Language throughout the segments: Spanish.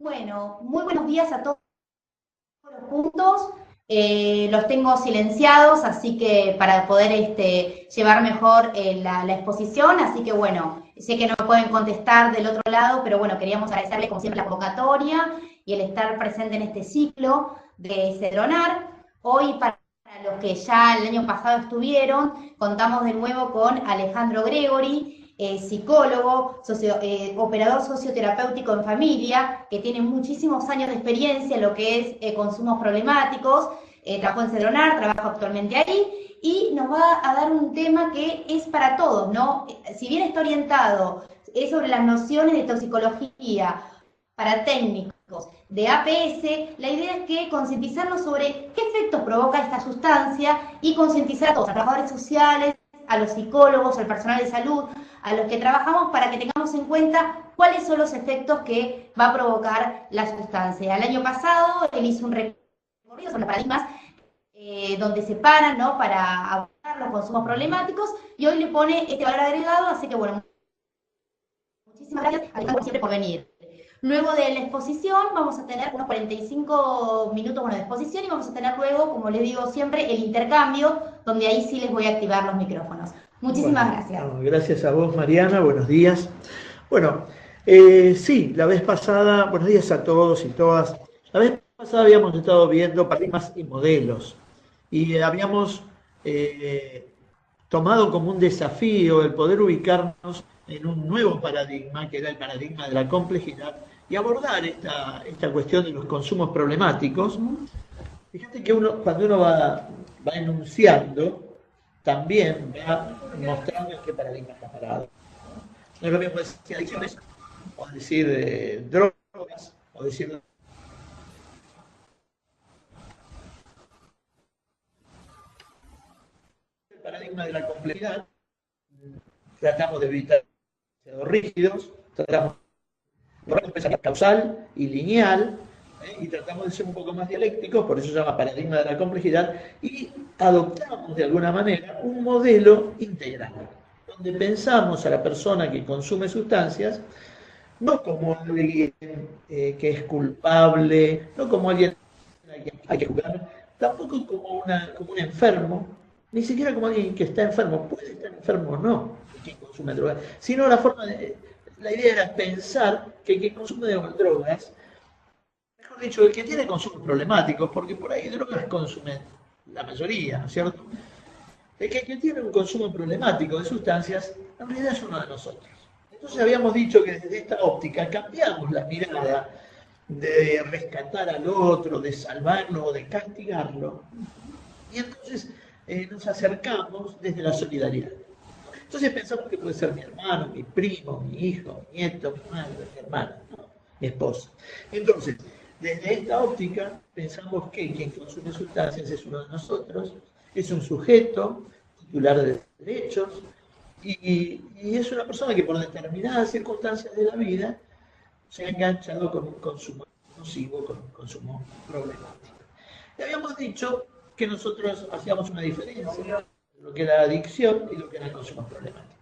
Bueno, muy buenos días a todos los puntos. Los tengo silenciados, así que para poder llevar mejor la exposición, así que bueno, sé que no me pueden contestar del otro lado, pero bueno, queríamos agradecerles como siempre la convocatoria y el estar presente en este ciclo de Cedronar. Hoy para los que ya el año pasado estuvieron, contamos de nuevo con Alejandro Gregori, psicólogo, operador socioterapéutico en familia, que tiene muchísimos años de experiencia en lo que es consumos problemáticos, trabajó en Cedronar, trabaja actualmente ahí, y nos va a dar un tema que es para todos, ¿no? Si bien está orientado, es sobre las nociones de toxicología para técnicos de APS, la idea es que concientizarnos sobre qué efectos provoca esta sustancia y concientizar a todos, a trabajadores sociales, a los psicólogos, al personal de salud, a los que trabajamos para que tengamos en cuenta cuáles son los efectos que va a provocar la sustancia. El año pasado él hizo un recorrido sobre los paradigmas donde se paran, ¿no?, para abordar los consumos problemáticos, y hoy le pone este valor agregado, así que bueno, muchísimas gracias Alejandro siempre por venir. Luego de la exposición vamos a tener unos 45 minutos de exposición y vamos a tener luego, como les digo siempre, el intercambio, donde ahí sí les voy a activar los micrófonos. Muchísimas gracias. Gracias a vos, Mariana. Buenos días. Bueno, sí, la vez pasada, buenos días a todos y todas. La vez pasada habíamos estado viendo paradigmas y modelos y habíamos tomado como un desafío el poder ubicarnos en un nuevo paradigma, que era el paradigma de la complejidad, y abordar esta cuestión de los consumos problemáticos. Fíjate que cuando uno va enunciando, también va mostrando en qué paradigma está parado. No es lo mismo decir adicciones, o decir drogas, o decir el paradigma de la complejidad. Tratamos de evitar rígidos, tratamos de pensar causal y lineal, y tratamos de ser un poco más dialécticos, por eso se llama paradigma de la complejidad, y adoptamos de alguna manera un modelo integral, donde pensamos a la persona que consume sustancias no como alguien que es culpable, no como alguien que hay que juzgar, tampoco como un enfermo, ni siquiera como alguien que está enfermo, puede estar enfermo o no, quien consume drogas, sino la idea era pensar que el que consume drogas, mejor dicho, el que tiene consumos problemáticos, porque por ahí drogas consumen la mayoría, ¿no es cierto? El que tiene un consumo problemático de sustancias, en realidad es uno de nosotros. Entonces habíamos dicho que desde esta óptica cambiamos la mirada de rescatar al otro, de salvarlo o de castigarlo, y entonces nos acercamos desde la solidaridad. Entonces pensamos que puede ser mi hermano, mi primo, mi hijo, mi nieto, mi madre, mi hermana, ¿no?, mi esposa. Entonces, desde esta óptica pensamos que quien consume sustancias es uno de nosotros, es un sujeto titular de derechos y es una persona que por determinadas circunstancias de la vida se ha enganchado con un consumo nocivo, con un consumo problemático. Y habíamos dicho que nosotros hacíamos una diferencia entre lo que era adicción y lo que era consumo problemático.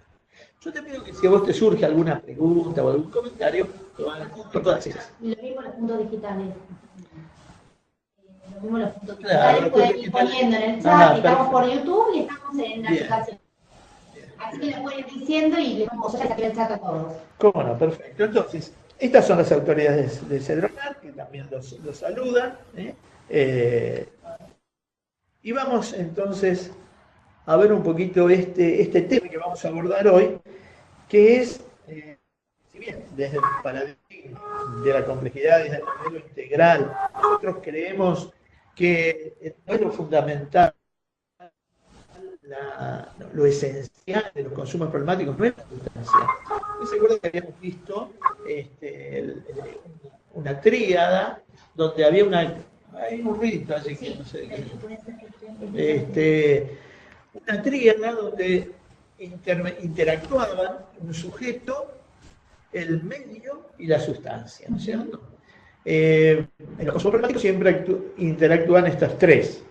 Yo te pido que si a vos te surge alguna pregunta o algún comentario, lo hagas con todas esas. Y lo mismo los puntos digitales. Lo mismo los puntos Claro, digitales, pueden ir poniendo en el chat, estamos por YouTube y estamos en la aplicación. Así que lo pueden ir diciendo y les vamos a sacar el chat a todos. Cómo no, perfecto. Entonces, estas son las autoridades de Cedronar, que también los saludan. Y vamos entonces a ver un poquito este tema que vamos a abordar hoy, que es, si bien desde el paradigma de la complejidad, desde el modelo integral, nosotros creemos que no es lo fundamental, lo esencial de los consumos problemáticos no es la sustancia. ¿Se acuerdan que habíamos visto una tríada donde había hay un ruido allí que no sé de qué. Una tríada donde interactuaban un sujeto, el medio y la sustancia, ¿no es cierto? En los consumos problemáticos siempre interactúan estos tres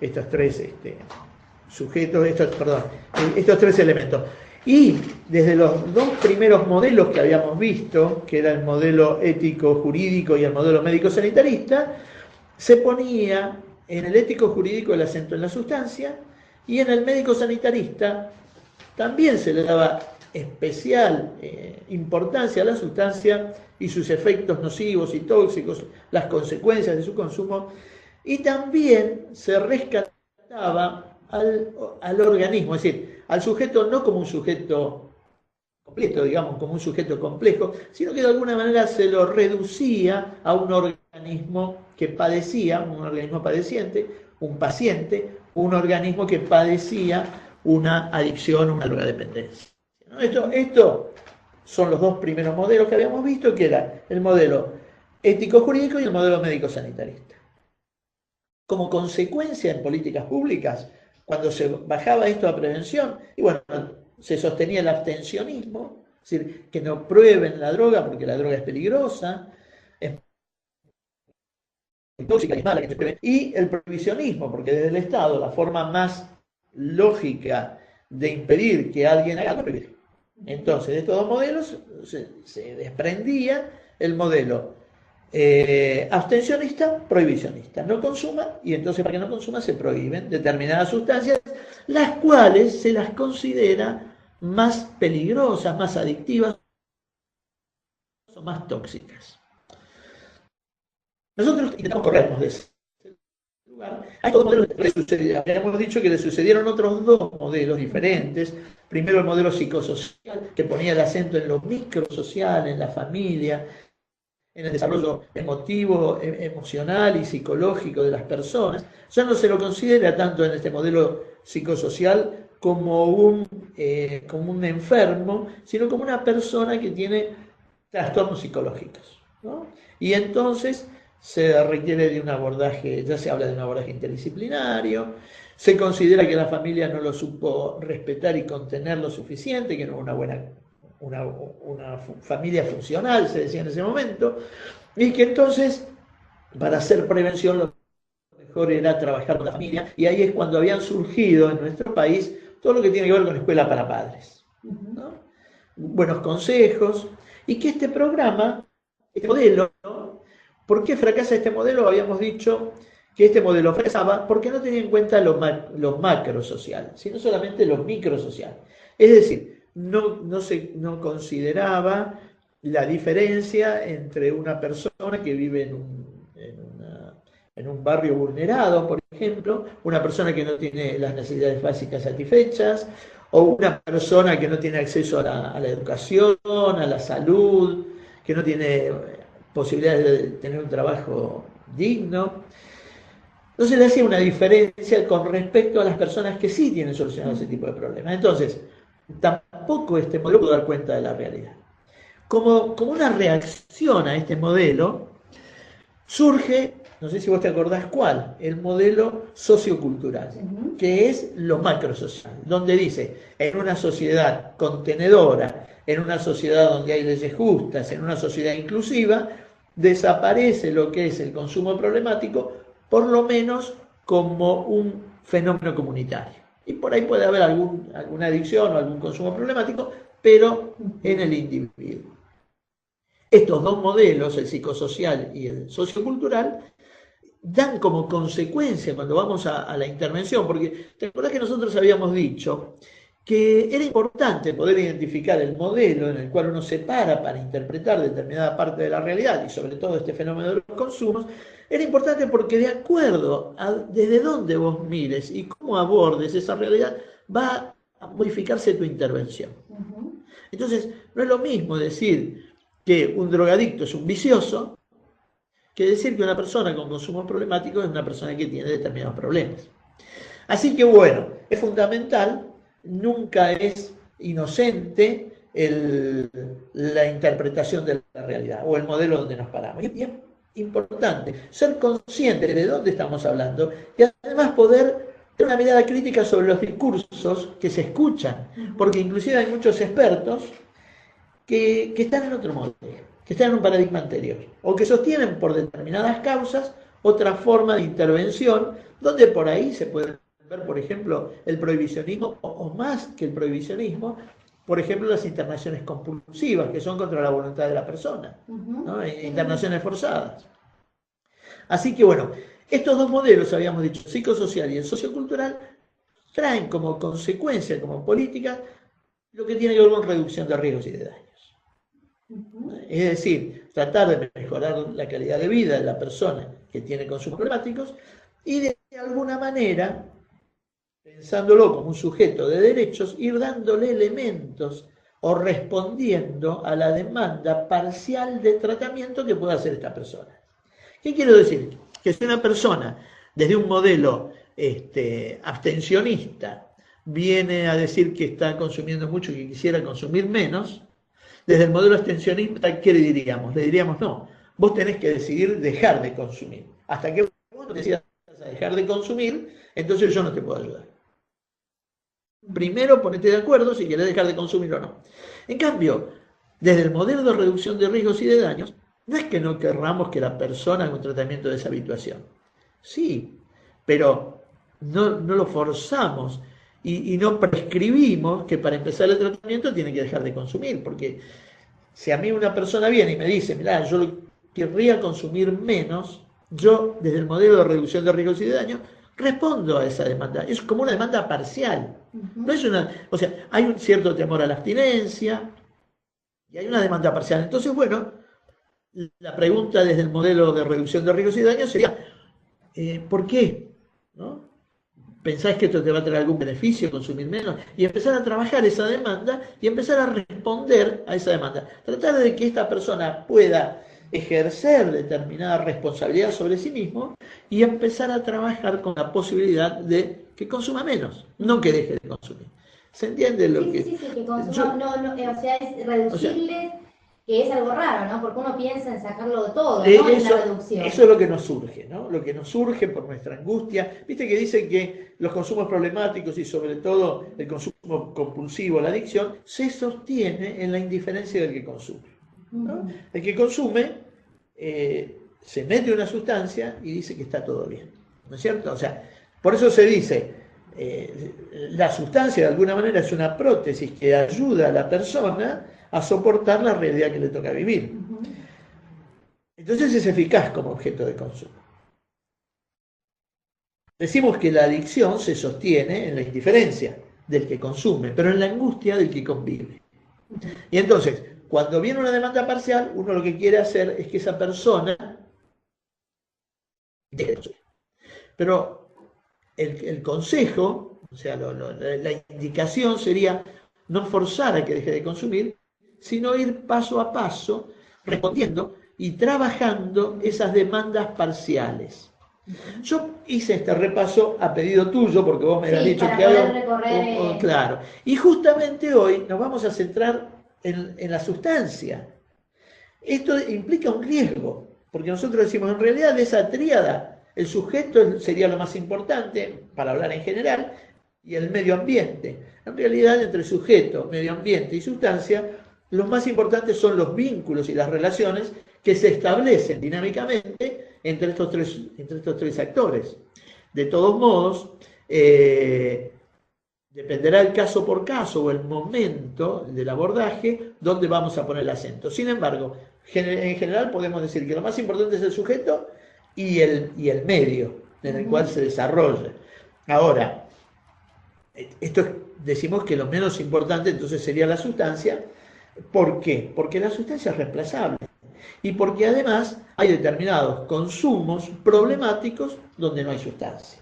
sujetos, estos tres elementos. Y desde los dos primeros modelos que habíamos visto, que era el modelo ético-jurídico y el modelo médico-sanitarista, se ponía en el ético-jurídico el acento en la sustancia y en el médico-sanitarista también se le daba especial importancia a la sustancia y sus efectos nocivos y tóxicos, las consecuencias de su consumo, y también se rescataba al organismo, es decir, al sujeto no como un sujeto completo, digamos, como un sujeto complejo, sino que de alguna manera se lo reducía a un organismo que padecía, un organismo padeciente, un paciente, un organismo que padecía una adicción, una drogadependencia. ¿No? Esto son los dos primeros modelos que habíamos visto, que era el modelo ético-jurídico y el modelo médico-sanitarista. Como consecuencia en políticas públicas, cuando se bajaba esto a prevención, y bueno, se sostenía el abstencionismo, es decir, que no prueben la droga porque la droga es peligrosa, es tóxica, es mala, que se pruebe, y el prohibicionismo, porque desde el Estado la forma más lógica de impedir que alguien haga algo es prohibir. Entonces, de estos dos modelos se desprendía el modelo abstencionista, prohibicionista. No consuma, y entonces para que no consuma se prohíben determinadas sustancias, las cuales se las considera más peligrosas, más adictivas o más tóxicas. Nosotros intentamos corrernos de ese lugar. A estos dos modelos le sucedieron, hemos dicho que le sucedieron otros dos modelos diferentes. Primero el modelo psicosocial, que ponía el acento en lo microsocial, en la familia, en el desarrollo emotivo, emocional y psicológico de las personas. Ya no se lo considera tanto en este modelo psicosocial como un enfermo, sino como una persona que tiene trastornos psicológicos, ¿no? Y entonces se requiere de un abordaje, ya se habla de un abordaje interdisciplinario, se considera que la familia no lo supo respetar y contener lo suficiente, que no era una familia funcional, se decía en ese momento, y que entonces, para hacer prevención, lo mejor era trabajar con la familia, y ahí es cuando habían surgido en nuestro país todo lo que tiene que ver con escuela para padres, ¿no? Buenos consejos, y que este programa, este modelo, ¿por qué fracasa este modelo? Habíamos dicho que este modelo fracasaba porque no tenía en cuenta lo macro social, sino solamente lo micro social. Es decir, no consideraba la diferencia entre una persona que vive en un barrio vulnerado, por ejemplo, una persona que no tiene las necesidades básicas satisfechas, o una persona que no tiene acceso a la educación, a la salud, que no tiene posibilidades de tener un trabajo digno. Entonces le hacía una diferencia con respecto a las personas que sí tienen solucionado ese tipo de problemas. Entonces, tampoco este modelo pudo dar cuenta de la realidad. Como una reacción a este modelo, surge, no sé si vos te acordás cuál, el modelo sociocultural, que es lo macrosocial, donde dice, en una sociedad contenedora, en una sociedad donde hay leyes justas, en una sociedad inclusiva, desaparece lo que es el consumo problemático, por lo menos como un fenómeno comunitario. Y por ahí puede haber alguna adicción o algún consumo problemático, pero en el individuo. Estos dos modelos, el psicosocial y el sociocultural, dan como consecuencia cuando vamos a la intervención, porque te acordás que nosotros habíamos dicho que era importante poder identificar el modelo en el cual uno se para interpretar determinada parte de la realidad y sobre todo este fenómeno de los consumos. Era importante porque de acuerdo a desde dónde vos mires y cómo abordes esa realidad, va a modificarse tu intervención. Entonces, no es lo mismo decir que un drogadicto es un vicioso que decir que una persona con consumo problemático es una persona que tiene determinados problemas. Así que bueno, es fundamental, nunca es inocente la interpretación de la realidad o el modelo donde nos paramos. Y es importante ser consciente de dónde estamos hablando y además poder tener una mirada crítica sobre los discursos que se escuchan, porque inclusive hay muchos expertos que están en otro modelo, que están en un paradigma anterior, o que sostienen por determinadas causas otra forma de intervención, donde por ahí se puede ver, por ejemplo, el prohibicionismo, o más que el prohibicionismo, por ejemplo, las internaciones compulsivas, que son contra la voluntad de la persona, ¿no? Internaciones forzadas. Así que bueno, estos dos modelos, habíamos dicho, el psicosocial y el sociocultural, traen como consecuencia, como política, lo que tiene que ver con reducción de riesgos y de daños. Es decir, tratar de mejorar la calidad de vida de la persona que tiene consumos problemáticos y de alguna manera, pensándolo como un sujeto de derechos, ir dándole elementos o respondiendo a la demanda parcial de tratamiento que pueda hacer esta persona. ¿Qué quiero decir? Que si una persona, desde un modelo abstencionista, viene a decir que está consumiendo mucho y que quisiera consumir menos, desde el modelo abstencionista, ¿qué le diríamos? Le diríamos, no, vos tenés que decidir dejar de consumir. Hasta que vos no decidas dejar de consumir, entonces yo no te puedo ayudar. Primero ponete de acuerdo si querés dejar de consumir o no. En cambio, desde el modelo de reducción de riesgos y de daños, no es que no querramos que la persona haga un tratamiento de deshabituación. Sí, pero no lo forzamos y no prescribimos que para empezar el tratamiento tiene que dejar de consumir, porque si a mí una persona viene y me dice, mirá, yo querría consumir menos, yo desde el modelo de reducción de riesgos y de daños respondo a esa demanda. Es como una demanda parcial. No es o sea, hay un cierto temor a la abstinencia y hay una demanda parcial. Entonces, bueno, la pregunta desde el modelo de reducción de riesgos y daños sería, ¿por qué? ¿No? ¿Pensás que esto te va a traer algún beneficio, consumir menos? Y empezar a trabajar esa demanda y empezar a responder a esa demanda. Tratar de que esta persona pueda ejercer determinada responsabilidad sobre sí mismo y empezar a trabajar con la posibilidad de que consuma menos, no que deje de consumir. ¿Se entiende lo que...? Sí, que consuma, o sea, es reducirle, que es algo raro, ¿no? Porque uno piensa en sacarlo de todo, ¿no? En la reducción. Eso es lo que nos surge, ¿no? Lo que nos surge por nuestra angustia. Viste que dicen que los consumos problemáticos y sobre todo el consumo compulsivo, la adicción, se sostiene en la indiferencia del que consume, ¿no? El que consume se mete una sustancia y dice que está todo bien, ¿no es cierto? O sea, por eso se dice, la sustancia de alguna manera es una prótesis que ayuda a la persona a soportar la realidad que le toca vivir. Entonces es eficaz como objeto de consumo. Decimos que la adicción se sostiene en la indiferencia del que consume, pero en la angustia del que convive. Y entonces, cuando viene una demanda parcial, uno lo que quiere hacer es que esa persona deje de consumir. Pero el consejo, o sea, la indicación sería no forzar a que deje de consumir, sino ir paso a paso respondiendo y trabajando esas demandas parciales. Yo hice este repaso a pedido tuyo, porque vos me habías dicho que hago. Claro. Y justamente hoy nos vamos a centrar en la sustancia. Esto implica un riesgo, porque nosotros decimos, en realidad de esa tríada, el sujeto sería lo más importante, para hablar en general, y el medio ambiente. En realidad, entre sujeto, medio ambiente y sustancia, los más importantes son los vínculos y las relaciones que se establecen dinámicamente entre estos tres actores. De todos modos, dependerá el caso por caso o el momento del abordaje donde vamos a poner el acento. Sin embargo, en general podemos decir que lo más importante es el sujeto y el medio en el cual se desarrolla. Ahora, decimos que lo menos importante entonces sería la sustancia. ¿Por qué? Porque la sustancia es reemplazable y porque además hay determinados consumos problemáticos donde no hay sustancia.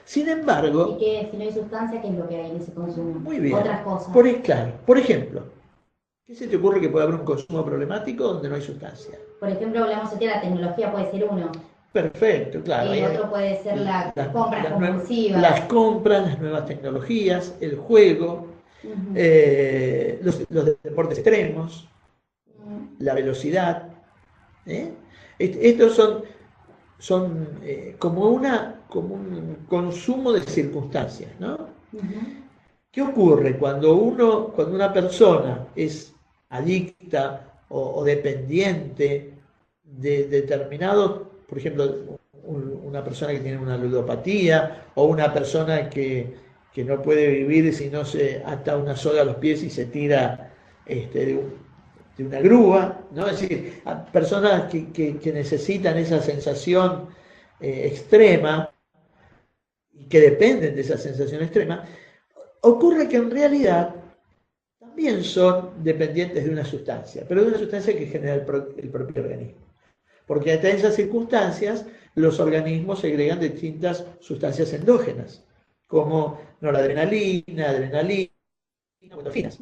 Sin embargo... ¿Y qué, si no hay sustancia, qué es lo que hay en ese consumo? Muy bien. Otras cosas. Claro, por ejemplo, ¿qué se te ocurre que puede haber un consumo problemático donde no hay sustancia? Por ejemplo, hablamos de la tecnología, puede ser uno. Perfecto, claro. Y otro puede ser las compras compulsivas. Las compras, las nuevas tecnologías, el juego, los deportes extremos, la velocidad. Estos son como un consumo de circunstancias, ¿no? ¿Qué ocurre cuando una persona es adicta o dependiente de determinados, por ejemplo, una persona que tiene una ludopatía o una persona que que no puede vivir si no se ata una soga a los pies y se tira de una grúa, ¿no? Es decir, a personas que necesitan esa sensación extrema y que dependen de esa sensación extrema, ocurre que en realidad también son dependientes de una sustancia, pero de una sustancia que genera el propio organismo. Porque hasta en esas circunstancias los organismos segregan distintas sustancias endógenas, como noradrenalina, adrenalina, endorfinas.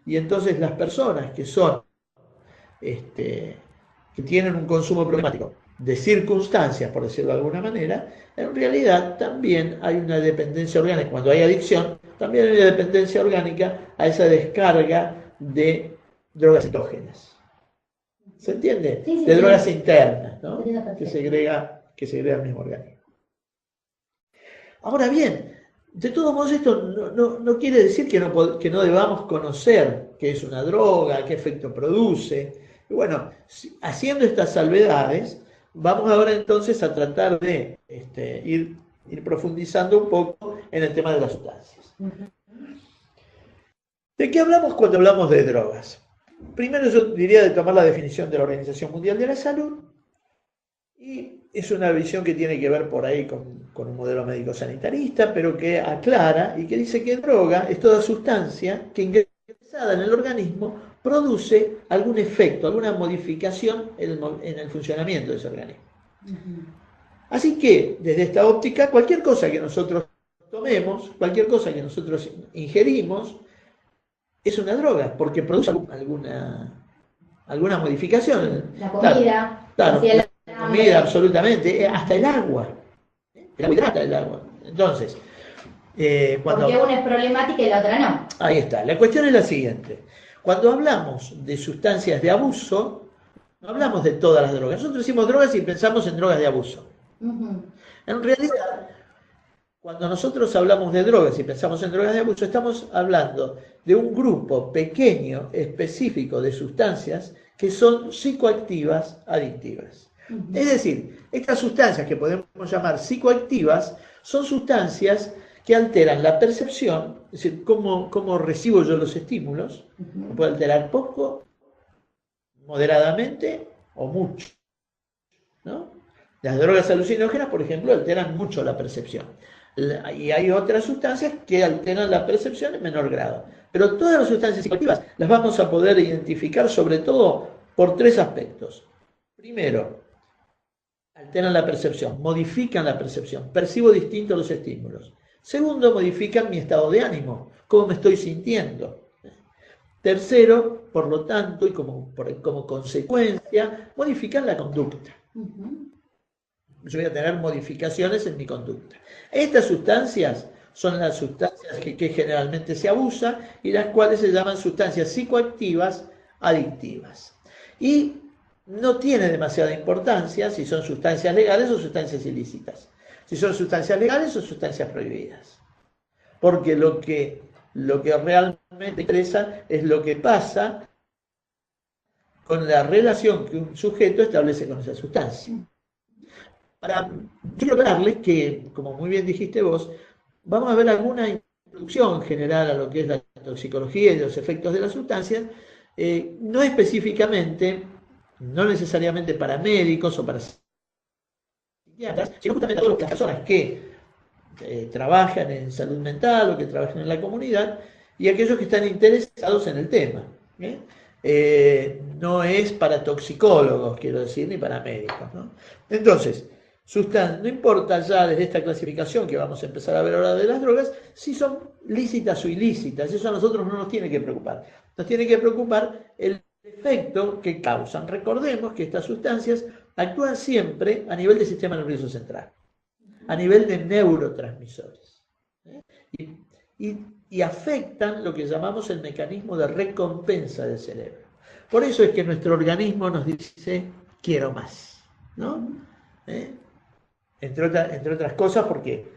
Y entonces las personas que son, que tienen un consumo problemático de circunstancias, por decirlo de alguna manera, en realidad también hay una dependencia orgánica. Cuando hay adicción, también hay una dependencia orgánica a esa descarga de drogas endógenas. ¿Se entiende? Sí, de sí, drogas sí. internas, ¿no? Sí, que segrega el mismo organismo. Ahora bien, de todos modos esto no quiere decir que no debamos conocer qué es una droga, qué efecto produce. Y bueno, haciendo estas salvedades, vamos ahora entonces a tratar de ir profundizando un poco en el tema de las sustancias. ¿De qué hablamos cuando hablamos de drogas? Primero yo diría de tomar la definición de la Organización Mundial de la Salud, y es una visión que tiene que ver por ahí con un modelo médico-sanitarista, pero que aclara y que dice que droga es toda sustancia que ingresada en el organismo produce algún efecto, alguna modificación en el funcionamiento de ese organismo. Así que, desde esta óptica, cualquier cosa que nosotros tomemos, cualquier cosa que nosotros ingerimos, es una droga, porque produce alguna modificación. La comida, claro, la comida, absolutamente, hasta el agua. El agua hidrata el agua. Entonces, porque una es problemática y la otra no. Ahí está. La cuestión es la siguiente. Cuando hablamos de sustancias de abuso, no hablamos de todas las drogas. Nosotros decimos drogas y pensamos en drogas de abuso. En realidad, cuando nosotros hablamos de drogas y pensamos en drogas de abuso, estamos hablando de un grupo pequeño, específico de sustancias que son psicoactivas adictivas. Es decir, estas sustancias que podemos llamar psicoactivas son sustancias que alteran la percepción, es decir, cómo recibo yo los estímulos. Me puede alterar poco, moderadamente o mucho, ¿no? Las drogas alucinógenas, por ejemplo, alteran mucho la percepción. Y hay otras sustancias que alteran la percepción en menor grado. Pero todas las sustancias psicoactivas las vamos a poder identificar sobre todo por tres aspectos. Primero, alteran la percepción, modifican la percepción, percibo distintos los estímulos. Segundo, modifican mi estado de ánimo, cómo me estoy sintiendo. Tercero, por lo tanto, y como consecuencia, modifican la conducta. Yo voy a tener modificaciones en mi conducta. Estas sustancias son las sustancias que generalmente se abusa y las cuales se llaman sustancias psicoactivas adictivas. Y no tiene demasiada importancia si son sustancias legales o sustancias ilícitas. Si son sustancias legales o sustancias prohibidas. Porque lo que realmente interesa es lo que pasa con la relación que un sujeto establece con esa sustancia. Quiero hablarles que, como muy bien dijiste vos, vamos a ver alguna introducción general a lo que es la toxicología y los efectos de las sustancias, no específicamente, no necesariamente para médicos o para psiquiatras, sino justamente a todas las personas que trabajan en salud mental o que trabajan en la comunidad y aquellos que están interesados en el tema. No es para toxicólogos, quiero decir, ni para médicos, ¿no? Entonces, no importa ya desde esta clasificación que vamos a empezar a ver ahora de las drogas, si son lícitas o ilícitas, eso a nosotros no nos tiene que preocupar. Nos tiene que preocupar el efecto que causan. Recordemos que estas sustancias actúan siempre a nivel del sistema nervioso central, a nivel de neurotransmisores. Y afectan lo que llamamos el mecanismo de recompensa del cerebro. Por eso es que nuestro organismo nos dice, quiero más, ¿no? Entre otras cosas, porque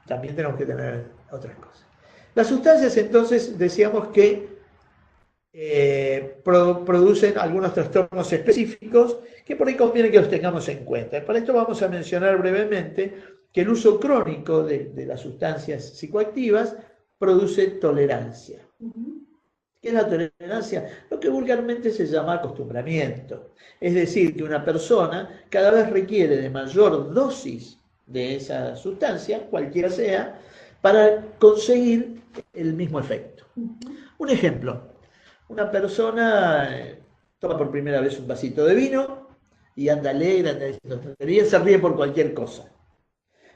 también tenemos que tener otras cosas. Las sustancias, entonces, decíamos que producen algunos trastornos específicos que por ahí conviene que los tengamos en cuenta. Para esto vamos a mencionar brevemente que el uso crónico de las sustancias psicoactivas produce tolerancia. ¿Qué es la tolerancia? Lo que vulgarmente se llama acostumbramiento. Es decir, que una persona cada vez requiere de mayor dosis de esa sustancia, cualquiera sea, para conseguir el mismo efecto. Un ejemplo, una persona toma por primera vez un vasito de vino y anda alegre, anda diciendo tonterías, se ríe por cualquier cosa.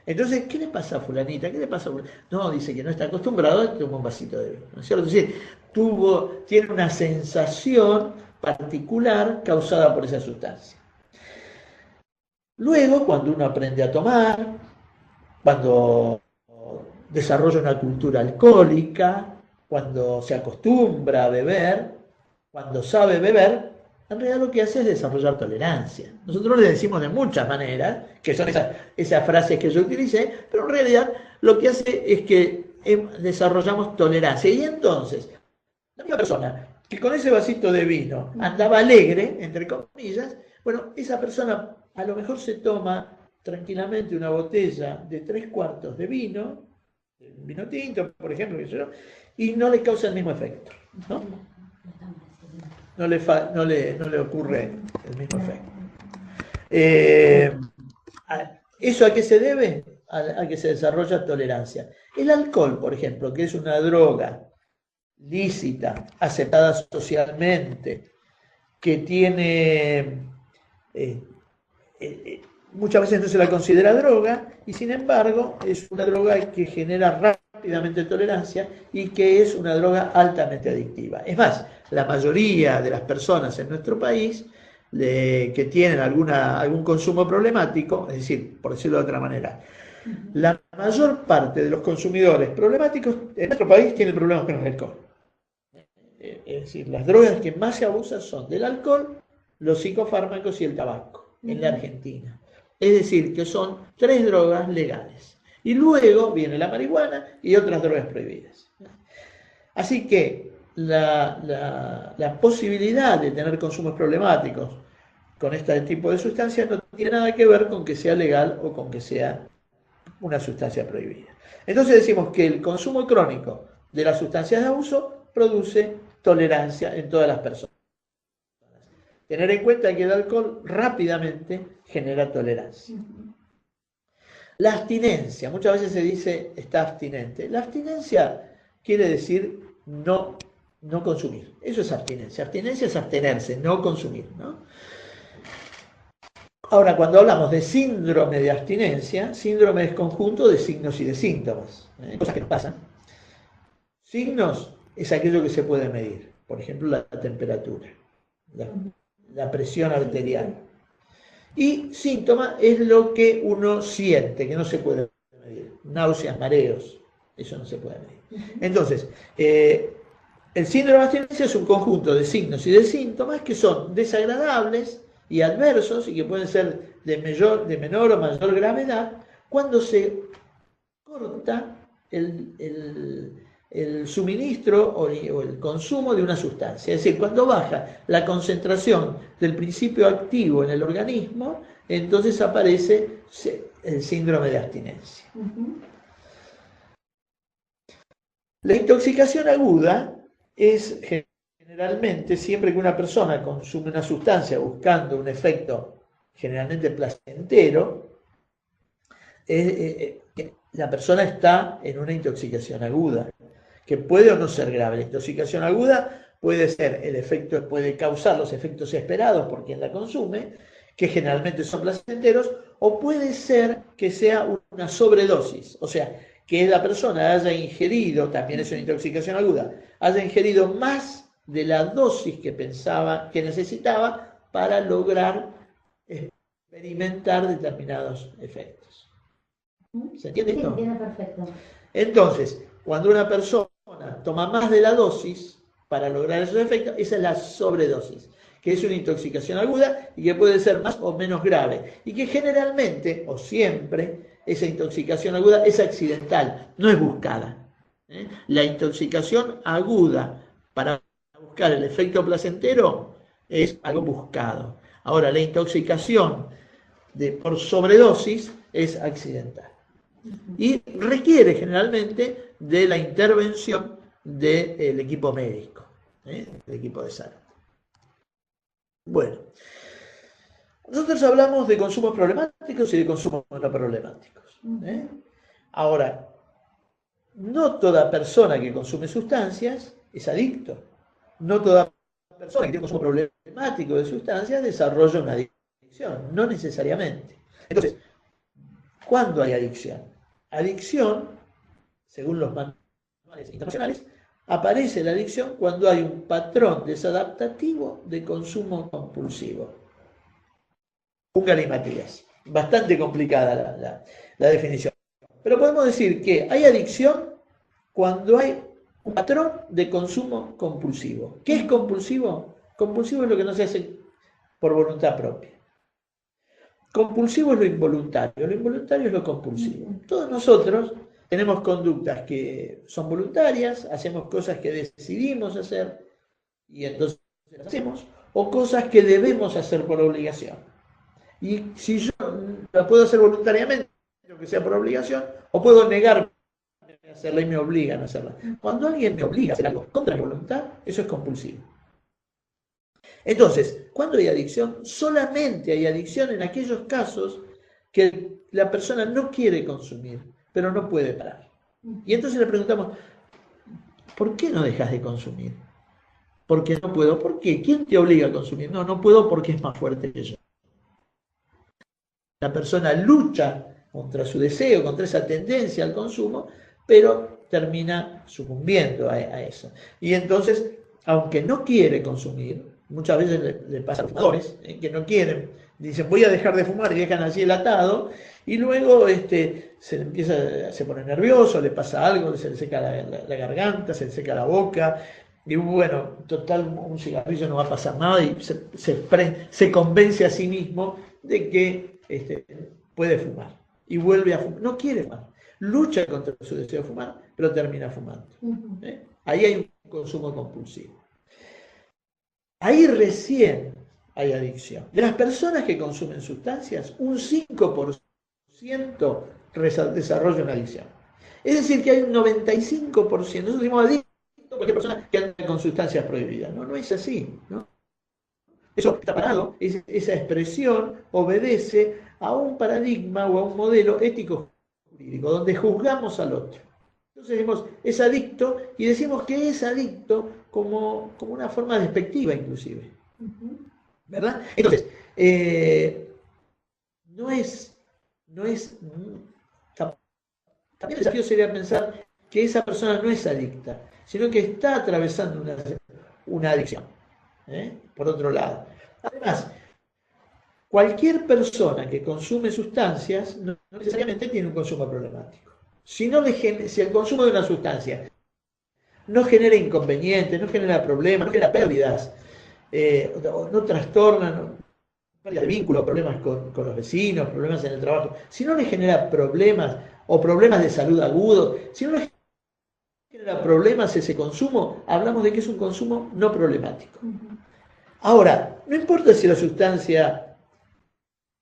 Entonces, ¿qué le pasa a fulanita? ¿Qué le pasa a fulanita? No, dice que no está acostumbrado a tomar un vasito de vino, ¿no es cierto? Es decir, tiene una sensación particular causada por esa sustancia. Luego, cuando uno aprende a tomar, cuando desarrolla una cultura alcohólica, cuando se acostumbra a beber, cuando sabe beber, en realidad lo que hace es desarrollar tolerancia. Nosotros le decimos de muchas maneras, que son esas frases que yo utilicé, pero en realidad lo que hace es que desarrollamos tolerancia. Y entonces, la misma persona que con ese vasito de vino andaba alegre, entre comillas, bueno, esa persona a lo mejor se toma tranquilamente una botella de 3/4 de vino tinto, por ejemplo, y no le causa el mismo efecto, ¿no? No le ocurre el mismo efecto. ¿Eso a qué se debe? A que se desarrolla tolerancia. El alcohol, por ejemplo, que es una droga lícita, aceptada socialmente, que tiene... muchas veces no se la considera droga, y sin embargo es una droga que genera rápidamente tolerancia y que es una droga altamente adictiva. Es más, la mayoría de las personas en nuestro país que tienen algún consumo problemático, es decir, por decirlo de otra manera, la mayor parte de los consumidores problemáticos en nuestro país tienen problemas con el alcohol. Es decir, las drogas que más se abusan son del alcohol, los psicofármacos y el tabaco en la Argentina. Es decir, que son 3 drogas legales. Y luego viene la marihuana y otras drogas prohibidas. Así que la posibilidad de tener consumos problemáticos con este tipo de sustancias no tiene nada que ver con que sea legal o con que sea una sustancia prohibida. Entonces decimos que el consumo crónico de las sustancias de abuso produce tolerancia en todas las personas. Tener en cuenta que el alcohol rápidamente genera tolerancia. La abstinencia, muchas veces se dice está abstinente. La abstinencia quiere decir no consumir. Eso es abstinencia. Abstinencia es abstenerse, no consumir, ¿no? Ahora, cuando hablamos de síndrome de abstinencia, síndrome es conjunto de signos y de síntomas, cosas que pasan. Signos es aquello que se puede medir, por ejemplo, la temperatura, la presión arterial. Y síntoma es lo que uno siente, que no se puede medir. Náuseas, mareos, eso no se puede medir. Entonces, el síndrome de abstinencia es un conjunto de signos y de síntomas que son desagradables y adversos y que pueden ser de menor o mayor gravedad cuando se corta el suministro o el consumo de una sustancia. Es decir, cuando baja la concentración del principio activo en el organismo, entonces aparece el síndrome de abstinencia. La intoxicación aguda es generalmente, siempre que una persona consume una sustancia buscando un efecto generalmente placentero, la persona está en una intoxicación aguda, que puede o no ser grave. La intoxicación aguda puede ser puede causar los efectos esperados por quien la consume, que generalmente son placenteros, o puede ser que sea una sobredosis, o sea, que la persona haya ingerido, también es una intoxicación aguda, haya ingerido más de la dosis que pensaba que necesitaba para lograr experimentar determinados efectos. ¿Se entiende esto? Sí, entiendo perfecto. Entonces, cuando una persona toma más de la dosis para lograr esos efectos, esa es la sobredosis, que es una intoxicación aguda y que puede ser más o menos grave. Y que generalmente, o siempre, esa intoxicación aguda es accidental, no es buscada. La intoxicación aguda para buscar el efecto placentero es algo buscado. Ahora, la intoxicación por sobredosis es accidental. Y requiere generalmente de la intervención del equipo médico, del equipo de salud. Bueno, nosotros hablamos de consumos problemáticos y de consumos no problemáticos. Ahora, no toda persona que consume sustancias es adicto. No toda persona que tiene consumo problemático de sustancias desarrolla una adicción, no necesariamente. Entonces, ¿cuándo hay adicción? Adicción, según los manuales internacionales, aparece la adicción cuando hay un patrón desadaptativo de consumo compulsivo. Un galimatías. Bastante complicada la definición. Pero podemos decir que hay adicción cuando hay un patrón de consumo compulsivo. ¿Qué es compulsivo? Compulsivo es lo que no se hace por voluntad propia. Compulsivo es lo involuntario es lo compulsivo. Todos nosotros tenemos conductas que son voluntarias, hacemos cosas que decidimos hacer y entonces las hacemos, o cosas que debemos hacer por obligación. Y si yo la puedo hacer voluntariamente, que sea por obligación, o puedo negarme a hacerla y me obligan a hacerla. Cuando alguien me obliga a hacer algo contra mi voluntad, eso es compulsivo. Entonces, ¿cuándo hay adicción? Solamente hay adicción en aquellos casos que la persona no quiere consumir, pero no puede parar. Y entonces le preguntamos, ¿por qué no dejas de consumir? Porque no puedo. ¿Por qué? ¿Quién te obliga a consumir? No, no puedo porque es más fuerte que yo. La persona lucha contra su deseo, contra esa tendencia al consumo, pero termina sucumbiendo a eso. Y entonces, aunque no quiere consumir, muchas veces le pasa a los fumadores, que no quieren, dicen voy a dejar de fumar y dejan así el atado, y luego se pone nervioso, le pasa algo, se le seca la garganta, se le seca la boca, y bueno, total, un cigarrillo no va a pasar nada, y se convence a sí mismo de que puede fumar, y vuelve a fumar, no quiere fumar, lucha contra su deseo de fumar, pero termina fumando. Ahí hay un consumo compulsivo. Ahí recién hay adicción. De las personas que consumen sustancias, un 5% desarrolla una adicción. Es decir, que hay un 95%, nosotros decimos adicto a cualquier persona que anda con sustancias prohibidas. No, no es así, ¿no? Eso está parado, esa expresión obedece a un paradigma o a un modelo ético-jurídico, donde juzgamos al otro. Entonces decimos, es adicto, y decimos que es adicto como una forma despectiva inclusive. ¿Verdad? Entonces, también el desafío sería pensar que esa persona no es adicta, sino que está atravesando una adicción. Por otro lado. Además, cualquier persona que consume sustancias no necesariamente tiene un consumo problemático. Si el consumo de una sustancia no genera inconvenientes, no genera problemas, no genera pérdidas, no trastorna, no pérdida de vínculos, problemas con los vecinos, problemas en el trabajo, si no le genera problemas o problemas de salud agudos, si no le genera problemas ese consumo, hablamos de que es un consumo no problemático. Ahora, no importa si la sustancia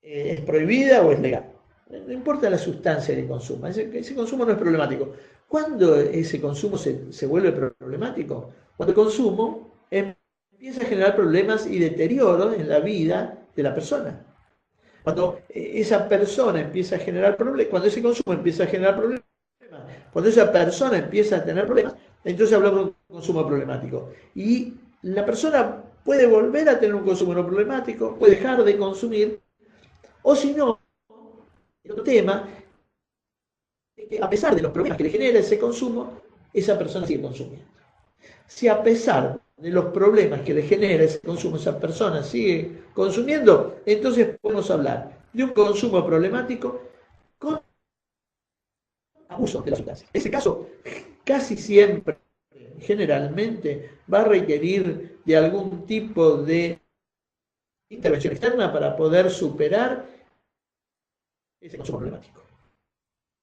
es prohibida o es legal, no importa la sustancia que consuma, ese consumo no es problemático. ¿Cuándo ese consumo se vuelve problemático? Cuando el consumo empieza a generar problemas y deterioro en la vida de la persona. Cuando esa persona empieza a generar problemas, cuando ese consumo empieza a generar problemas, cuando esa persona empieza a tener problemas, entonces hablamos de un consumo problemático. Y la persona puede volver a tener un consumo no problemático, puede dejar de consumir, o si no, el otro tema es que a pesar de los problemas que le genera ese consumo, esa persona sigue consumiendo. Si a pesar de los problemas que le genera ese consumo, esa persona sigue consumiendo, entonces podemos hablar de un consumo problemático con abuso de la sustancia. En ese caso, casi siempre, generalmente, va a requerir de algún tipo de intervención externa para poder superar ese consumo problemático.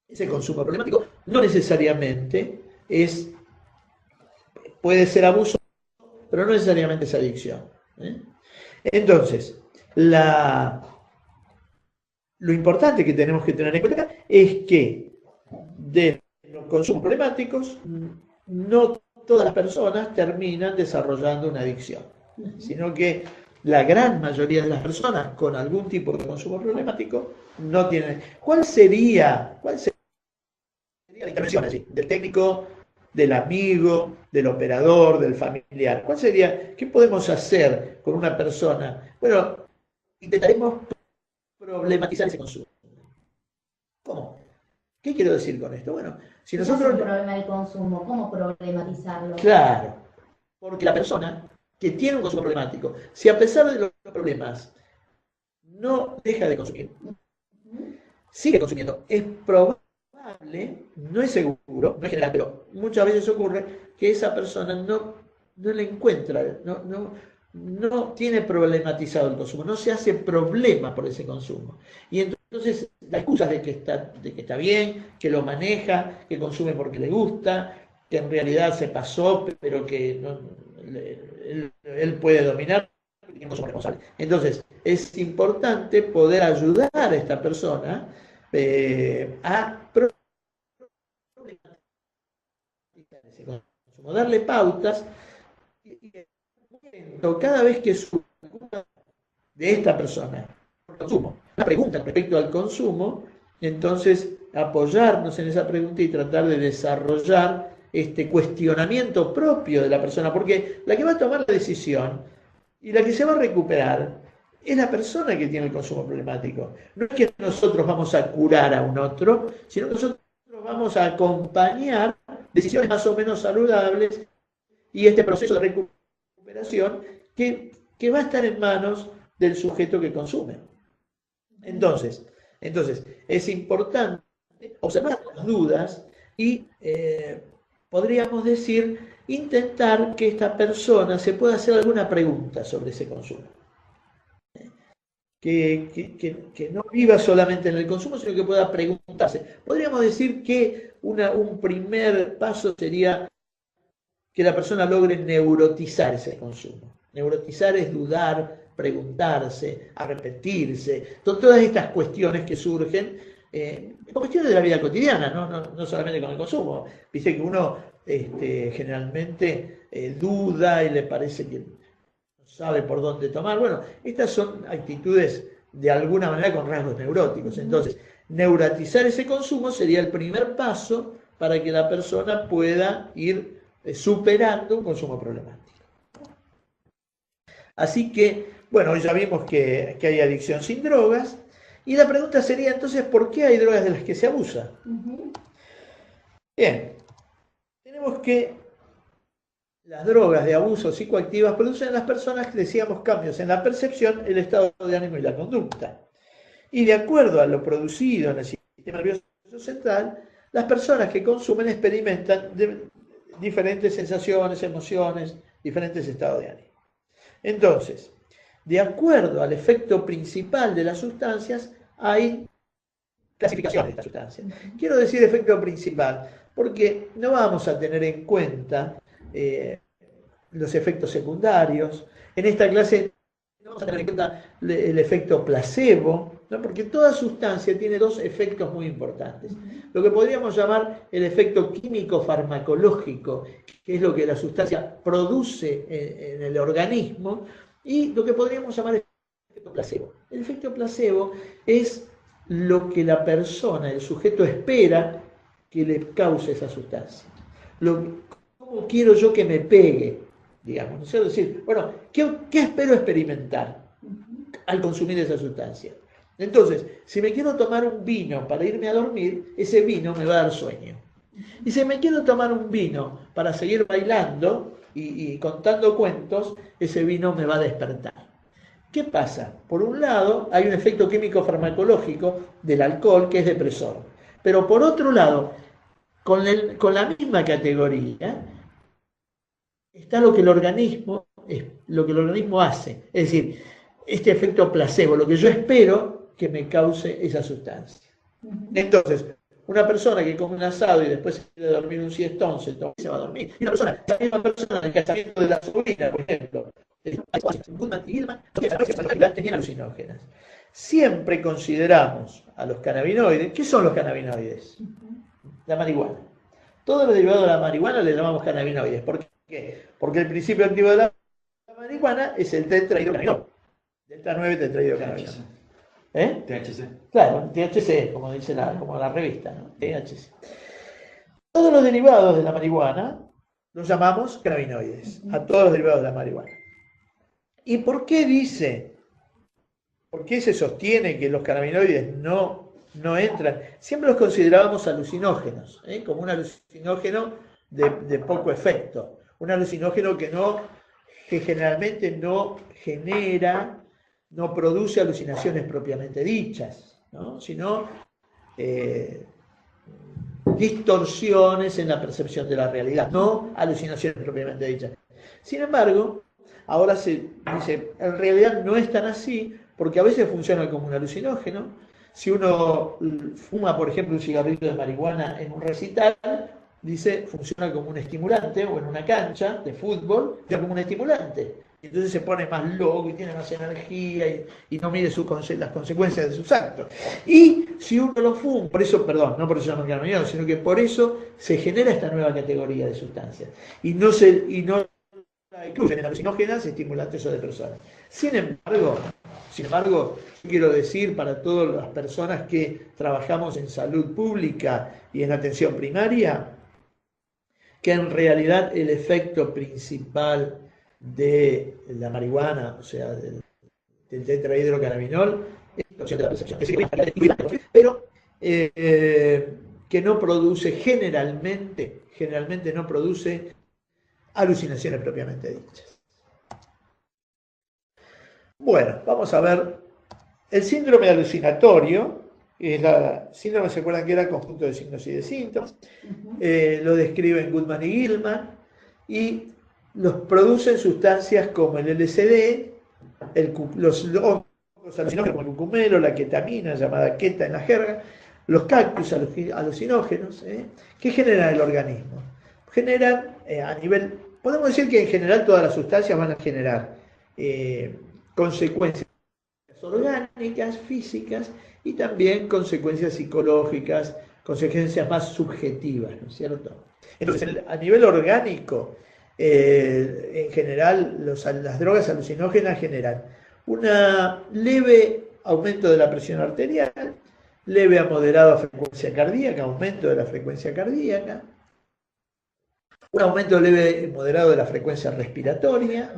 Ese consumo problemático no necesariamente puede ser abuso, pero no necesariamente es adicción. Entonces, lo importante que tenemos que tener en cuenta es que de los consumos problemáticos, no todas las personas terminan desarrollando una adicción, sino que la gran mayoría de las personas con algún tipo de consumo problemático no tienen. ¿Cuál sería la intervención allí? Del técnico, del amigo, del operador, del familiar. ¿Cuál sería? ¿Qué podemos hacer con una persona? Bueno, intentaremos problematizar ese consumo. ¿Cómo? ¿Qué quiero decir con esto? Bueno, si nosotros... ¿Qué es un problema del consumo? ¿Cómo problematizarlo? Claro, porque la persona que tiene un consumo problemático, si a pesar de los problemas no deja de consumir, sigue consumiendo, es probable, no es seguro, no es general, pero muchas veces ocurre que esa persona no le encuentra, no tiene problematizado el consumo, no se hace problema por ese consumo. Y entonces la excusa de que está bien, que lo maneja, que consume porque le gusta, que en realidad se pasó, pero que él puede dominar, porque no somos responsables. Entonces, es importante poder ayudar a esta persona a problematizar ese consumo, darle pautas y cada vez que surja de esta persona consumo, una pregunta respecto al consumo, entonces apoyarnos en esa pregunta y tratar de desarrollar este cuestionamiento propio de la persona, porque la que va a tomar la decisión y la que se va a recuperar es la persona que tiene el consumo problemático. No es que nosotros vamos a curar a un otro, sino que nosotros vamos a acompañar decisiones más o menos saludables y este proceso de recuperación que va a estar en manos del sujeto que consume. Entonces es importante observar las dudas y podríamos decir, intentar que esta persona se pueda hacer alguna pregunta sobre ese consumo. Que no viva solamente en el consumo, sino que pueda preguntarse. Podríamos decir que un primer paso sería que la persona logre neurotizar ese consumo. Neurotizar es dudar, preguntarse, arrepentirse, todas estas cuestiones que surgen, cuestiones de la vida cotidiana, no solamente con el consumo. Viste que uno generalmente duda y le parece que no sabe por dónde tomar. Bueno, estas son actitudes de alguna manera con rasgos neuróticos. Entonces, neurotizar ese consumo sería el primer paso para que la persona pueda ir superando un consumo problemático. Así que, bueno, ya vimos que hay adicción sin drogas, y la pregunta sería entonces, ¿por qué hay drogas de las que se abusa? Bien, tenemos que las drogas de abuso psicoactivas producen en las personas, decíamos, cambios en la percepción, el estado de ánimo y la conducta. Y de acuerdo a lo producido en el sistema nervioso central, las personas que consumen experimentan diferentes sensaciones, emociones, diferentes estados de ánimo. Entonces, de acuerdo al efecto principal de las sustancias, hay clasificaciones de estas sustancias. Quiero decir efecto principal, porque no vamos a tener en cuenta los efectos secundarios. En esta clase no vamos a tener en cuenta el efecto placebo, ¿no? Porque toda sustancia tiene dos efectos muy importantes. Lo que podríamos llamar el efecto químico farmacológico, que es lo que la sustancia produce en el organismo, y lo que podríamos llamar el efecto placebo. El efecto placebo es lo que la persona, el sujeto, espera que le cause esa sustancia. ¿Cómo quiero yo que me pegue? Digamos, ¿no? Es decir, bueno, ¿qué espero experimentar al consumir esa sustancia? Entonces, si me quiero tomar un vino para irme a dormir, ese vino me va a dar sueño. Y si me quiero tomar un vino para seguir bailando y contando cuentos, ese vino me va a despertar. ¿Qué pasa? Por un lado, hay un efecto químico farmacológico del alcohol que es depresor. Pero por otro lado, con la misma categoría, está lo que el organismo hace. Es decir, este efecto placebo, lo que yo espero que me cause esa sustancia. Entonces, una persona que come un asado y después se quiere dormir un siestón, se va a dormir. Y la misma persona del casamiento de la sobrina, por ejemplo, tenían alucinógenas. Siempre consideramos a los cannabinoides. ¿Qué son los cannabinoides? La marihuana. Todos los derivados de la marihuana le llamamos cannabinoides. ¿Por qué? Porque el principio activo de la marihuana es el tetrahidrocannabinol. Delta 9 tetrahidrocannabinol. THC. Claro, THC, como dice como la revista, ¿no? THC. Todos los derivados de la marihuana los llamamos cannabinoides, a todos los derivados de la marihuana. ¿Y por qué se sostiene que los cannabinoides no entran? Siempre los considerábamos alucinógenos, como un alucinógeno de poco efecto, un alucinógeno que generalmente no genera, no produce alucinaciones propiamente dichas, ¿no? Sino distorsiones en la percepción de la realidad, no alucinaciones propiamente dichas. Sin embargo, ahora se dice, en realidad no es tan así, porque a veces funciona como un alucinógeno. Si uno fuma, por ejemplo, un cigarrillo de marihuana en un recital, dice, funciona como un estimulante, o en una cancha de fútbol, funciona como un estimulante. Entonces se pone más loco y tiene más energía y no mide las consecuencias de sus actos. Y si uno lo fuma, por eso, perdón, no por eso llaman cannabinoides, sino que por eso se genera esta nueva categoría de sustancias. Y no la incluyen en alucinógenas, estimulantes o depresores. Sin embargo, yo quiero decir para todas las personas que trabajamos en salud pública y en atención primaria, que en realidad el efecto principal de la marihuana, o sea, del tetrahidrocannabinol, es la percepción, pero que no produce generalmente no produce alucinaciones propiamente dichas. Bueno, vamos a ver el síndrome alucinatorio. Síndrome, ¿se acuerdan que era conjunto de signos y de síntomas? Lo describen Goodman y Gilman, y los producen sustancias como el LSD, los alucinógenos como el cucumelo, la ketamina, llamada keta en la jerga, los cactus alucinógenos, que generan el organismo. Generan a nivel, podemos decir que en general todas las sustancias van a generar consecuencias orgánicas, físicas, y también consecuencias psicológicas, consecuencias más subjetivas, ¿no es cierto? Entonces, a nivel orgánico, en general, las drogas alucinógenas generan un leve aumento de la presión arterial, leve a moderada frecuencia cardíaca, aumento de la frecuencia cardíaca, un aumento leve y moderado de la frecuencia respiratoria,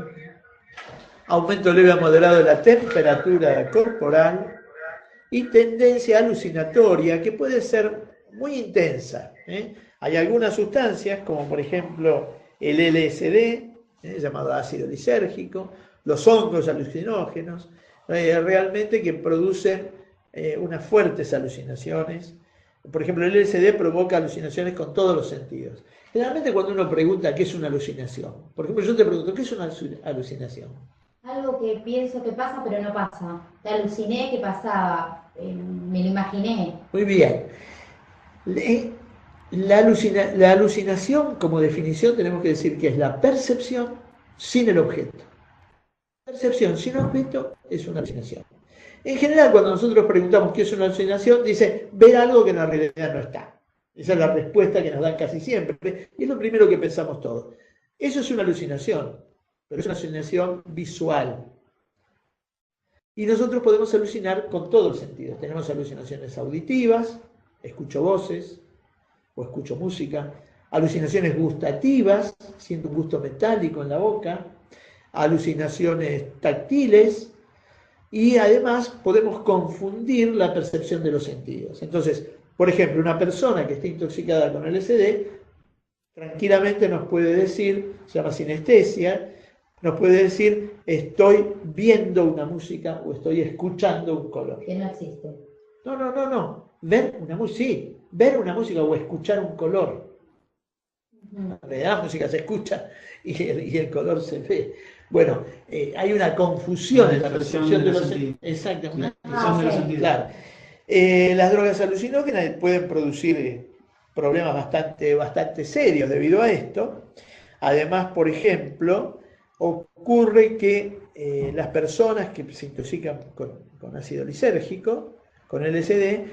aumento leve a moderado de la temperatura corporal y tendencia alucinatoria que puede ser muy intensa. Hay algunas sustancias, como por ejemplo el LSD, llamado ácido lisérgico, los hongos alucinógenos, realmente que producen unas fuertes alucinaciones. Por ejemplo, el LSD provoca alucinaciones con todos los sentidos. Generalmente cuando uno pregunta qué es una alucinación, por ejemplo, yo te pregunto, ¿qué es una alucinación? Algo que pienso que pasa, pero no pasa. Te aluciné que pasaba, me lo imaginé. Muy bien. La alucinación, como definición, tenemos que decir que es la percepción sin el objeto. Percepción sin objeto es una alucinación. En general, cuando nosotros preguntamos qué es una alucinación, dice ver algo que en la realidad no está. Esa es la respuesta que nos dan casi siempre, y es lo primero que pensamos todos. Eso es una alucinación, pero es una alucinación visual. Y nosotros podemos alucinar con todos los sentidos. Tenemos alucinaciones auditivas, escucho voces o escucho música, alucinaciones gustativas, siento un gusto metálico en la boca, alucinaciones táctiles, y además podemos confundir la percepción de los sentidos. Entonces, por ejemplo, una persona que esté intoxicada con LSD tranquilamente nos puede decir, se llama sinestesia, nos puede decir estoy viendo una música o estoy escuchando un color. Que no existe. No. Ver una música, sí, ver una música o escuchar un color. En realidad la música se escucha y el color se ve. Bueno, hay una confusión en la percepción de los sentidos. Exacto, una distorsión de los sentidos. Claro. Las drogas alucinógenas pueden producir problemas bastante serios debido a esto. Además, por ejemplo, ocurre que las personas que se intoxican con ácido lisérgico, con LSD,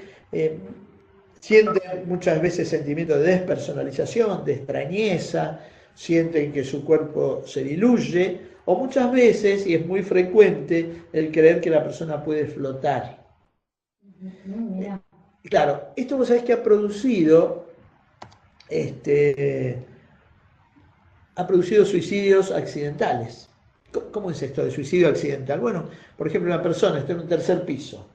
sienten muchas veces sentimientos de despersonalización, de extrañeza, sienten que su cuerpo se diluye, o muchas veces, y es muy frecuente, el creer que la persona puede flotar. Mira. Claro, esto vos sabés que ha producido suicidios accidentales. ¿Cómo es esto de suicidio accidental? Bueno, por ejemplo, una persona está en un tercer piso,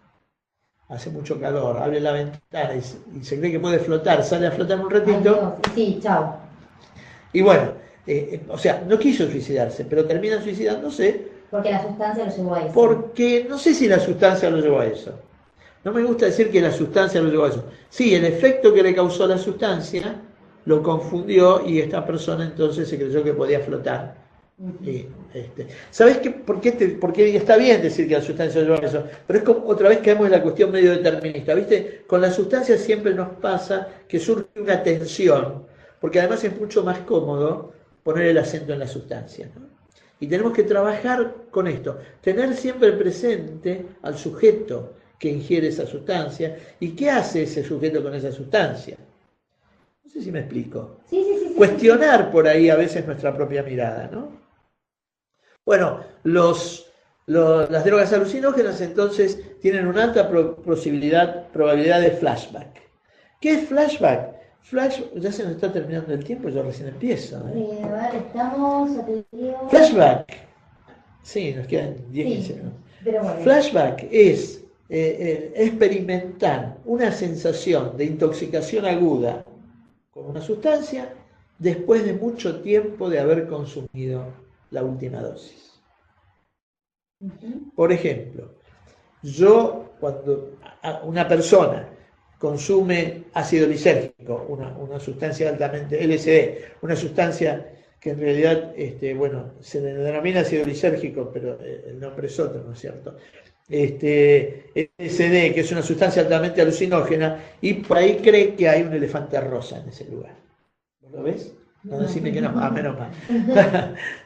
hace mucho calor, abre la ventana y se cree que puede flotar, sale a flotar un Ay, ratito, Dios. Sí, chao. y bueno, o sea, no quiso suicidarse, pero termina suicidándose Porque la sustancia lo llevó a eso. porque no sé si la sustancia lo llevó a eso. No me gusta decir que la sustancia lo llevó a eso. Sí, el efecto que le causó la sustancia lo confundió y esta persona entonces se creyó que podía flotar. Y, ¿sabés qué? Porque está bien decir que la sustancia lo llevó a eso? Pero es como otra vez caemos en la cuestión medio determinista. ¿Viste? Con la sustancia siempre nos pasa que surge una tensión, porque además es mucho más cómodo poner el acento en la sustancia, ¿no? Y tenemos que trabajar con esto, tener siempre presente al sujeto que ingiere esa sustancia y qué hace ese sujeto con esa sustancia. No sé si me explico. Sí. Cuestionar por ahí a veces nuestra propia mirada, ¿no? Bueno, las drogas alucinógenas entonces tienen una alta probabilidad de flashback. ¿Qué es flashback? Ya se nos está terminando el tiempo, yo recién empiezo. A ver, estamos, ya te digo. Flashback. Sí, nos quedan 10, 15 minutos. Pero bueno. Flashback es experimentar una sensación de intoxicación aguda con una sustancia después de mucho tiempo de haber consumido la última dosis. Por ejemplo, cuando una persona consume ácido lisérgico, una sustancia altamente LSD, una sustancia que en realidad, se le denomina ácido lisérgico, pero el nombre es otro, ¿no es cierto? LSD, que es una sustancia altamente alucinógena, y por ahí cree que hay un elefante rosa en ese lugar. ¿Lo ves? No, decime que no, menos mal.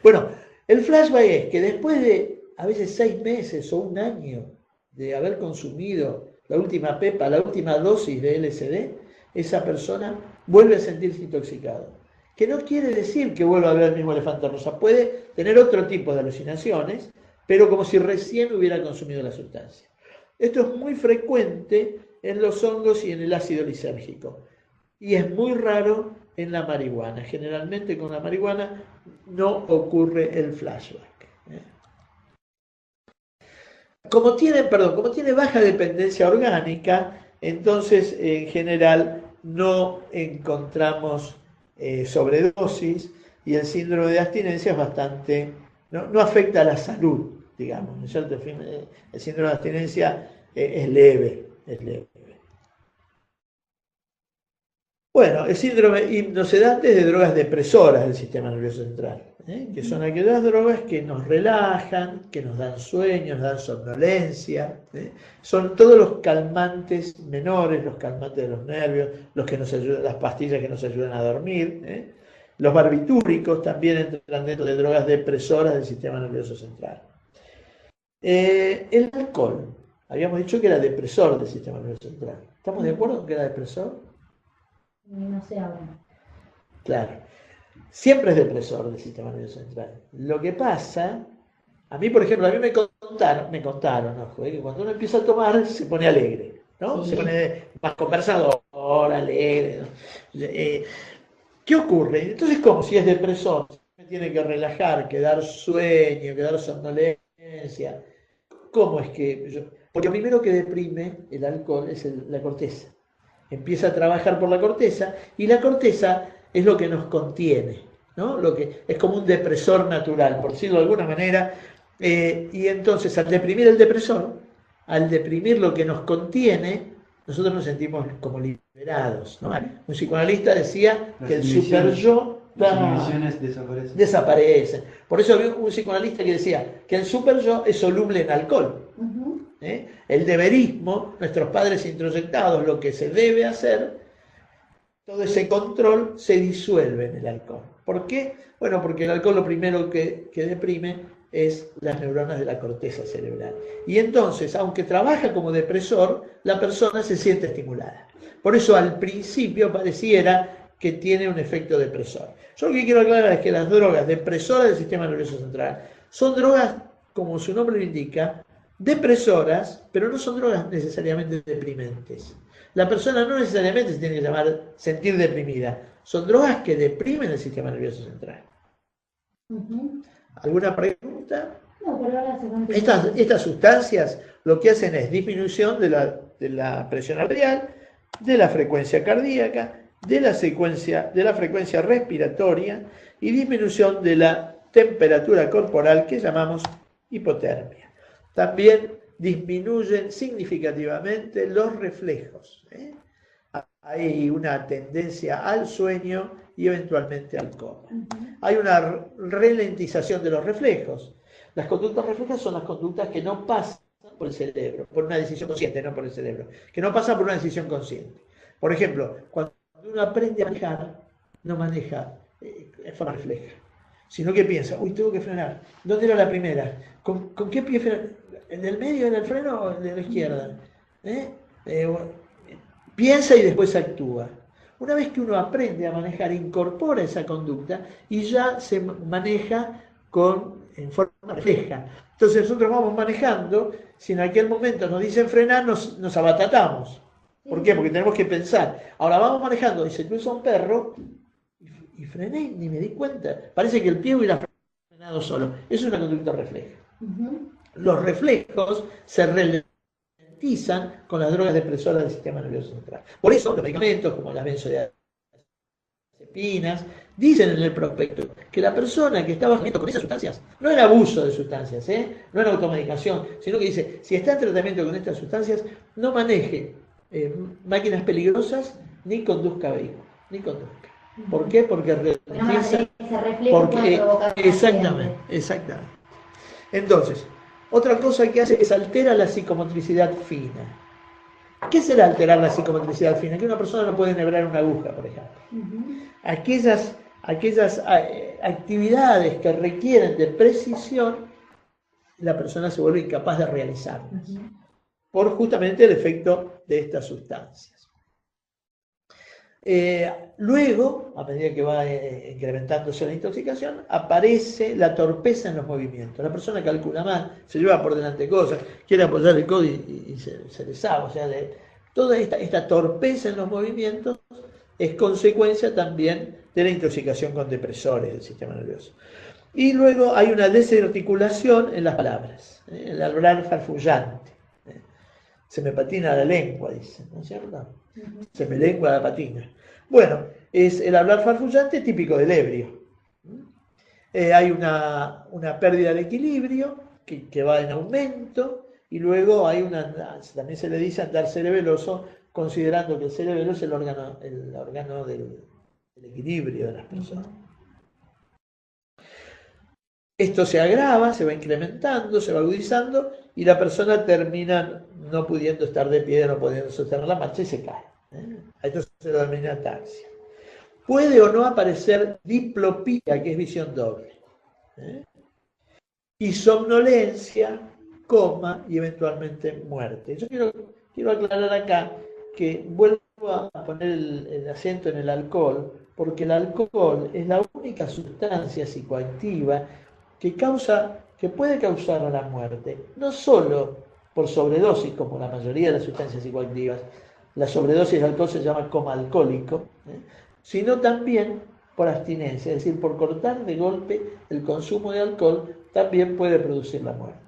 Bueno, el flashback es que después de a veces 6 meses o un año de haber consumido la última pepa, la última dosis de LSD, esa persona vuelve a sentirse intoxicado. Que no quiere decir que vuelva a ver el mismo elefante rosa, puede tener otro tipo de alucinaciones, pero como si recién hubiera consumido la sustancia. Esto es muy frecuente en los hongos y en el ácido lisérgico, y es muy raro en la marihuana. Generalmente con la marihuana no ocurre el flashback. Como tiene baja dependencia orgánica, entonces en general no encontramos sobredosis y el síndrome de abstinencia es bastante, no afecta a la salud, digamos, ¿no es cierto? El síndrome de abstinencia es leve. Bueno, el síndrome hipnosedante es de drogas depresoras del sistema nervioso central, que son aquellas drogas que nos relajan, que nos dan sueños, nos dan somnolencia. Son todos los calmantes menores, los calmantes de los nervios, los que nos ayudan, las pastillas que nos ayudan a dormir. Los barbitúricos también entran dentro de drogas depresoras del sistema nervioso central. El alcohol, habíamos dicho que era depresor del sistema nervioso central. ¿Estamos de acuerdo con que era depresor? No sé ahora. Claro. Siempre es depresor del sistema nervioso central. Lo que pasa, a mí, por ejemplo, me contaron, ojo, que cuando uno empieza a tomar se pone alegre, ¿no? Sí. Se pone más conversador, alegre, ¿no? ¿Qué ocurre? Entonces, ¿cómo? Si es depresor, me tiene que relajar, que dar sueño, que dar somnolencia. ¿Cómo es que Porque lo primero que deprime el alcohol es la corteza. Empieza a trabajar por la corteza y la corteza es lo que nos contiene, ¿no? Lo que es como un depresor natural, por decirlo de alguna manera. Y entonces al deprimir el depresor, al deprimir lo que nos contiene, nosotros nos sentimos como liberados, ¿no? Un psicoanalista decía que el superyo desaparecen. Por eso había un psicoanalista que decía que el superyo es soluble en alcohol. El deberismo, nuestros padres introyectados, lo que se debe hacer, todo ese control se disuelve en el alcohol. ¿Por qué? Bueno, porque el alcohol lo primero que deprime es las neuronas de la corteza cerebral. Y entonces, aunque trabaja como depresor, la persona se siente estimulada. Por eso al principio pareciera que tiene un efecto depresor. Yo lo que quiero aclarar es que las drogas depresoras del sistema nervioso central son drogas, como su nombre lo indica, depresoras, pero no son drogas necesariamente deprimentes. La persona no necesariamente se tiene que sentir deprimida. Son drogas que deprimen el sistema nervioso central. ¿Alguna pregunta? No, pero ahora se continúa. Estas sustancias lo que hacen es disminución de la presión arterial, de la frecuencia cardíaca, de la frecuencia respiratoria y disminución de la temperatura corporal que llamamos hipotermia. También disminuyen significativamente los reflejos. Hay una tendencia al sueño y eventualmente al coma. Hay una ralentización de los reflejos. Las conductas reflejas son las conductas que no pasan por el cerebro, por una decisión consciente, no por el cerebro, que no pasan por una decisión consciente. Por ejemplo, cuando uno aprende a manejar, no maneja en forma refleja, sino que piensa, uy, tengo que frenar. ¿Dónde era la primera? ¿Con qué pie frenar? ¿En el medio, en el freno o en la izquierda? Piensa y después actúa. Una vez que uno aprende a manejar, incorpora esa conducta y ya se maneja en forma refleja. Entonces nosotros vamos manejando, si en aquel momento nos dicen frenar, nos abatatamos. ¿Por qué? Porque tenemos que pensar. Ahora vamos manejando y se cruza un perro y frené, ni me di cuenta. Parece que el pie hubiera frenado solo. Eso es una conducta refleja. Los reflejos se ralentizan con las drogas depresoras del sistema nervioso central. Por eso los medicamentos como las benzodiazepinas dicen en el prospecto que la persona que está bajo con esas sustancias, no en abuso de sustancias, no en automedicación, sino que dice, si está en tratamiento con estas sustancias, no maneje máquinas peligrosas ni conduzca vehículos, ni conduzca. ¿Por qué? Porque ralentiza, exactamente. Entonces, otra cosa que hace es altera la psicomotricidad fina. ¿Qué será alterar la psicomotricidad fina? Que una persona no puede enhebrar una aguja, por ejemplo. Aquellas actividades que requieren de precisión, la persona se vuelve incapaz de realizarlas, por justamente el efecto de estas sustancias. Luego, a medida que va incrementándose la intoxicación, aparece la torpeza en los movimientos. La persona calcula mal, se lleva por delante cosas, quiere apoyar el codo y se desaba. O sea, toda esta torpeza en los movimientos es consecuencia también de la intoxicación con depresores del sistema nervioso. Y luego hay una desarticulación en las palabras, el hablar farfullante. Se me patina la lengua, dicen, ¿no es cierto? Se me lengua la patina. Bueno, es el hablar farfullante típico del ebrio. Hay una pérdida de equilibrio que va en aumento y luego hay también se le dice andar cerebeloso, considerando que el cerebelo es el órgano del equilibrio de las personas. Esto se agrava, se va incrementando, se va agudizando y la persona termina no pudiendo estar de pie, no pudiendo sostener la marcha y se cae. Esto se denomina ataxia. Puede o no aparecer diplopía, que es visión doble. Y somnolencia, coma y eventualmente muerte. Yo quiero aclarar acá que vuelvo a poner el acento en el alcohol, porque el alcohol es la única sustancia psicoactiva que puede causar la muerte, no solo por sobredosis, como la mayoría de las sustancias psicoactivas, la sobredosis de alcohol se llama coma alcohólico, sino también por abstinencia, es decir, por cortar de golpe el consumo de alcohol también puede producir la muerte.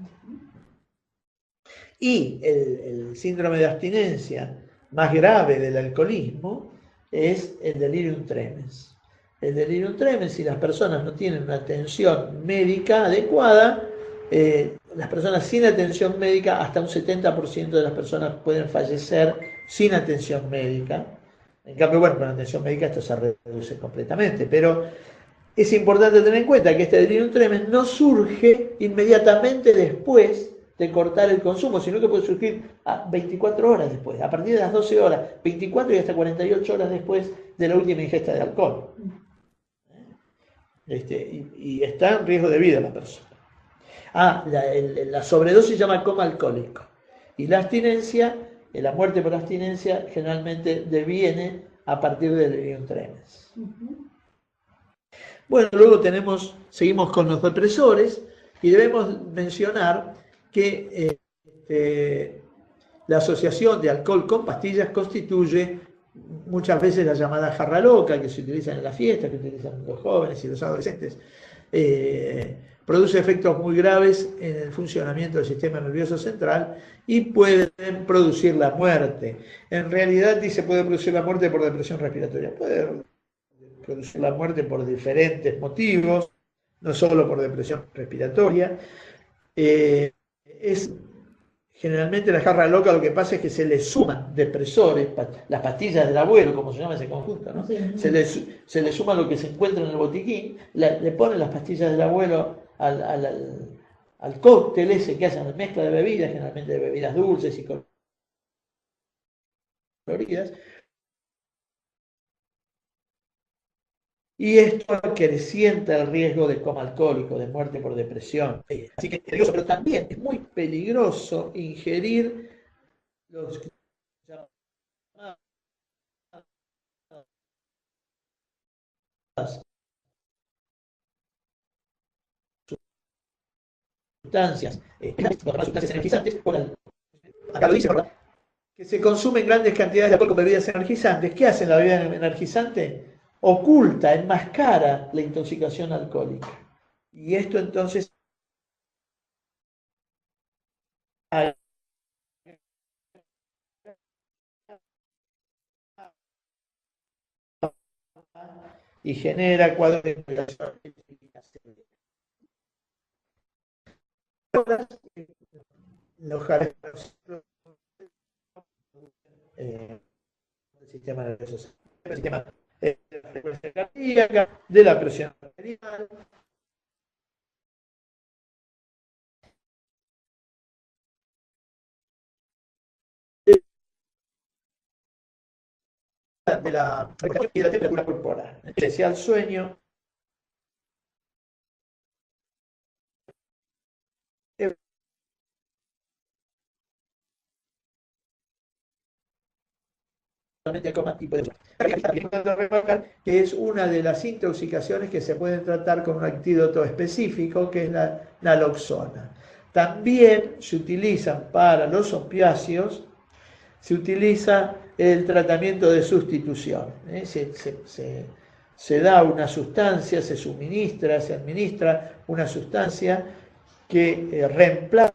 Y el síndrome de abstinencia más grave del alcoholismo es el delirium tremens. El delirium tremens, si las personas no tienen una atención médica adecuada, las personas sin atención médica, hasta un 70% de las personas pueden fallecer sin atención médica. En cambio, bueno, con atención médica esto se reduce completamente, pero es importante tener en cuenta que este delirium tremens no surge inmediatamente después de cortar el consumo, sino que puede surgir a 24 horas después, a partir de las 12 horas, 24 y hasta 48 horas después de la última ingesta de alcohol. Y está en riesgo de vida la persona. La sobredosis se llama coma alcohólico. Y la abstinencia, la muerte por abstinencia, generalmente deviene a partir del delirium tremens. Bueno, luego seguimos con los depresores y debemos mencionar que la asociación de alcohol con pastillas constituye muchas veces la llamada jarra loca que se utiliza en las fiestas, que utilizan los jóvenes y los adolescentes. Produce efectos muy graves en el funcionamiento del sistema nervioso central y pueden producir la muerte. En realidad se puede producir la muerte por depresión respiratoria, puede producir la muerte por diferentes motivos, no solo por depresión respiratoria. Generalmente la jarra loca lo que pasa es que se le suman depresores, las pastillas del abuelo, como se llama ese conjunto, ¿no? Sí. Se le suma lo que se encuentra en el botiquín, le ponen las pastillas del abuelo al cóctel ese que hacen, mezcla de bebidas, generalmente de bebidas dulces y coloridas. Y esto acrecienta el riesgo de coma alcohólico, de muerte por depresión. Así que es peligroso, pero también es muy peligroso ingerir los sustancias energizantes, acá lo dice, ¿verdad? Que se consumen grandes cantidades de alcohol con bebidas energizantes. ¿Qué hace la bebida energizante? Oculta, enmascara la intoxicación alcohólica. Y esto entonces y genera cuadros de el sistema nervioso, el sistema de la frecuencia cardíaca, de la presión arterial, de la y la temperatura corporal, especial sueño. Que es una de las intoxicaciones que se pueden tratar con un antídoto específico, que es la naloxona. También se utilizan para los opiáceos, se utiliza el tratamiento de sustitución. Se da una sustancia, se suministra, se administra una sustancia que reemplaza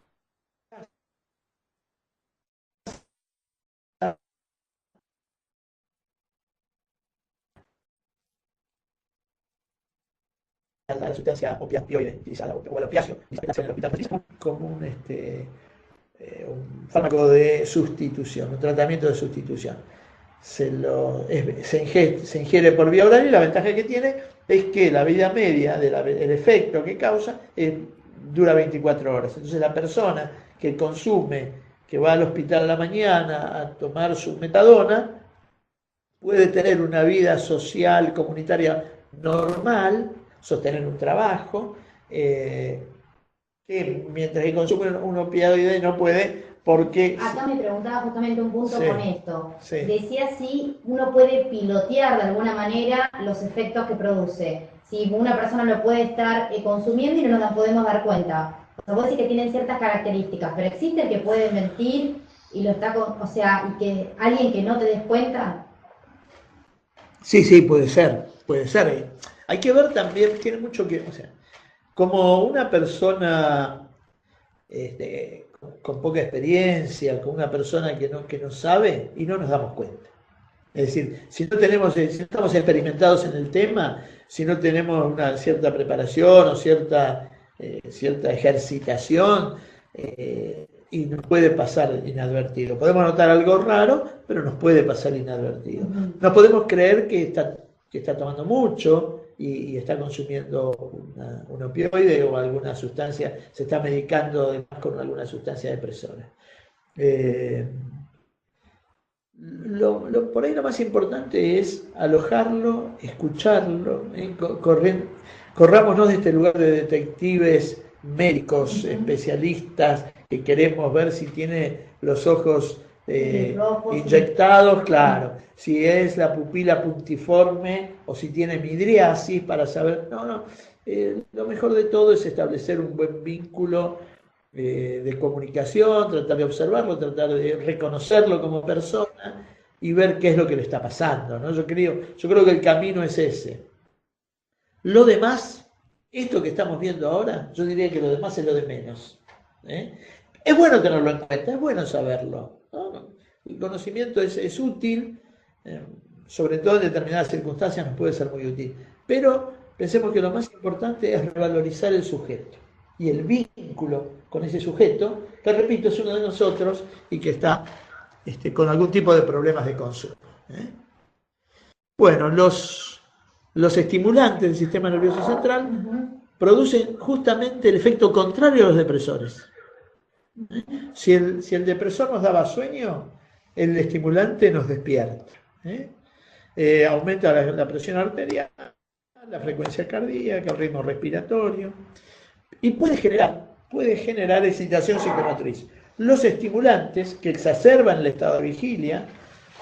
la sustancia opioide utilizada, o el opiáceo, en el hospital como un fármaco de sustitución, un tratamiento de sustitución. Se ingiere por vía oral y la ventaja que tiene es que la vida media del efecto que causa dura 24 horas. Entonces la persona que consume, que va al hospital a la mañana a tomar su metadona, puede tener una vida social, comunitaria normal, sostener un trabajo, que mientras que consume un opioide no puede, porque... Acá me preguntaba justamente un punto sí, con esto. Sí. Decía si uno puede pilotear de alguna manera los efectos que produce. Si una persona lo puede estar consumiendo y no nos podemos dar cuenta. O sea, vos decís que tienen ciertas características, pero existe el que puede mentir y lo está y que alguien que no te des cuenta. Sí, puede ser. Hay que ver también, tiene mucho que, como una persona con poca experiencia, con una persona que no sabe y no nos damos cuenta. Es decir, si no estamos experimentados en el tema, si no tenemos una cierta preparación o cierta ejercitación, y nos puede pasar inadvertido. Podemos notar algo raro, pero nos puede pasar inadvertido. No podemos creer que está tomando mucho y está consumiendo un opioide o alguna sustancia, se está medicando además con alguna sustancia depresora. Por ahí lo más importante es alojarlo, escucharlo, corrámonos de este lugar de detectives médicos, especialistas, que queremos ver si tiene los ojos inyectados, claro, si es la pupila puntiforme o si tiene midriasis para saber, no, lo mejor de todo es establecer un buen vínculo de comunicación, tratar de observarlo, tratar de reconocerlo como persona y ver qué es lo que le está pasando, ¿no? Yo creo que el camino es ese. Lo demás, esto que estamos viendo ahora, yo diría que lo demás es lo de menos, ¿eh? Es bueno tenerlo en cuenta, es bueno saberlo, ¿no? El conocimiento es útil, sobre todo en determinadas circunstancias nos puede ser muy útil, pero pensemos que lo más importante es revalorizar el sujeto y el vínculo con ese sujeto, que repito, es uno de nosotros y que está con algún tipo de problemas de consumo, ¿eh? Bueno, los estimulantes del sistema nervioso central producen justamente el efecto contrario a los depresores. Si el depresor nos daba sueño, el estimulante nos despierta, aumenta la presión arterial, la frecuencia cardíaca, el ritmo respiratorio y puede generar excitación psicomotriz. Los estimulantes que exacerban el estado de vigilia,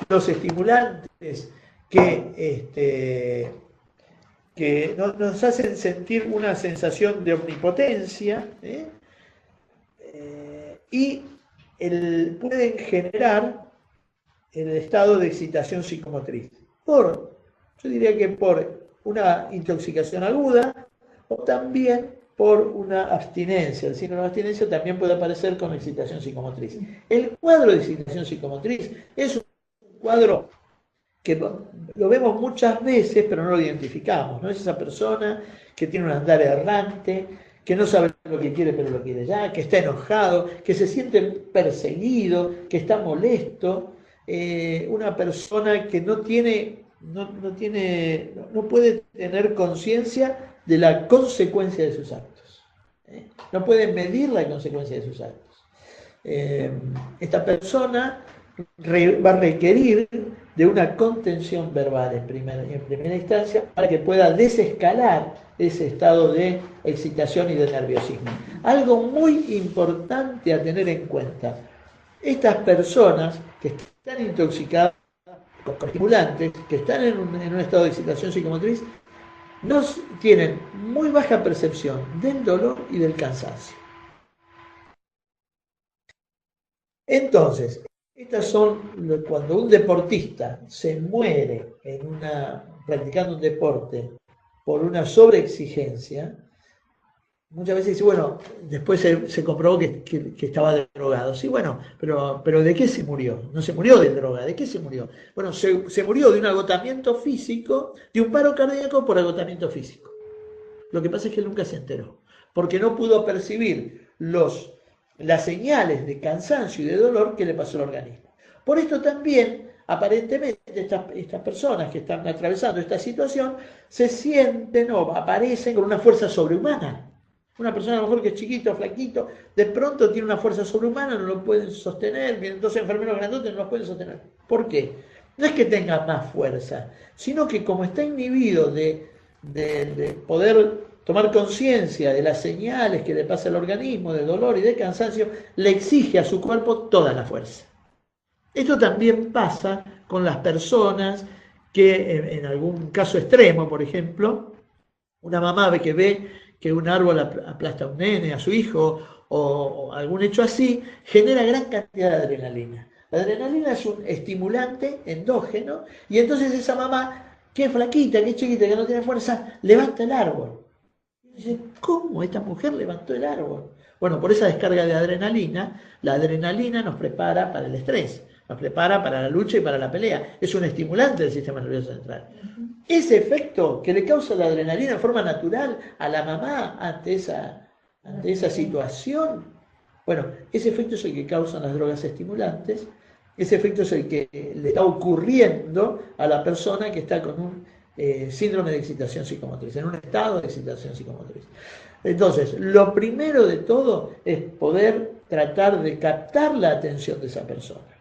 los estimulantes que nos hacen sentir una sensación de omnipotencia, y pueden generar el estado de excitación psicomotriz. Yo diría que por una intoxicación aguda o también por una abstinencia. El síndrome de abstinencia también puede aparecer con excitación psicomotriz. El cuadro de excitación psicomotriz es un cuadro que lo vemos muchas veces, pero no lo identificamos, ¿no? Es esa persona que tiene un andar errante, que no sabe lo que quiere, pero lo quiere ya, que está enojado, que se siente perseguido, que está molesto, una persona que no puede tener conciencia de la consecuencia de sus actos, no puede medir la consecuencia de sus actos. Esta persona va a requerir de una contención verbal en primera instancia para que pueda desescalar ese estado de excitación y de nerviosismo. Algo muy importante a tener en cuenta: estas personas que están intoxicadas con estimulantes, que están en un estado de excitación psicomotriz, tienen muy baja percepción del dolor y del cansancio. Entonces, estas son cuando un deportista se muere practicando un deporte por una sobreexigencia. Muchas veces dice, bueno, después se comprobó que estaba drogado. Sí, bueno, pero ¿de qué se murió? No se murió de droga, ¿de qué se murió? Bueno, se murió de un agotamiento físico, de un paro cardíaco por agotamiento físico. Lo que pasa es que él nunca se enteró, porque no pudo percibir las señales de cansancio y de dolor que le pasó al organismo. Por esto también, aparentemente, estas personas que están atravesando esta situación se sienten o aparecen con una fuerza sobrehumana. Una persona a lo mejor que es chiquito, flaquito, de pronto tiene una fuerza sobrehumana, no lo pueden sostener, vienen dos enfermeros grandotes, no los pueden sostener. ¿Por qué? No es que tenga más fuerza, sino que como está inhibido de poder tomar conciencia de las señales que le pasa al organismo, de dolor y de cansancio, le exige a su cuerpo toda la fuerza. Esto también pasa con las personas que en algún caso extremo, por ejemplo, una mamá que ve que un árbol aplasta a un nene, a su hijo, o algún hecho así, genera gran cantidad de adrenalina. La adrenalina es un estimulante endógeno, y entonces esa mamá, que es flaquita, que es chiquita, que no tiene fuerza, levanta el árbol. Y dice, ¿cómo esta mujer levantó el árbol? Bueno, por esa descarga de adrenalina, la adrenalina nos prepara para el estrés, nos prepara para la lucha y para la pelea. Es un estimulante del sistema nervioso central. Ese efecto que le causa la adrenalina en forma natural a la mamá ante esa situación, bueno, ese efecto es el que causan las drogas estimulantes, ese efecto es el que le está ocurriendo a la persona que está con un síndrome de excitación psicomotriz, en un estado de excitación psicomotriz. Entonces, lo primero de todo es poder tratar de captar la atención de esa persona,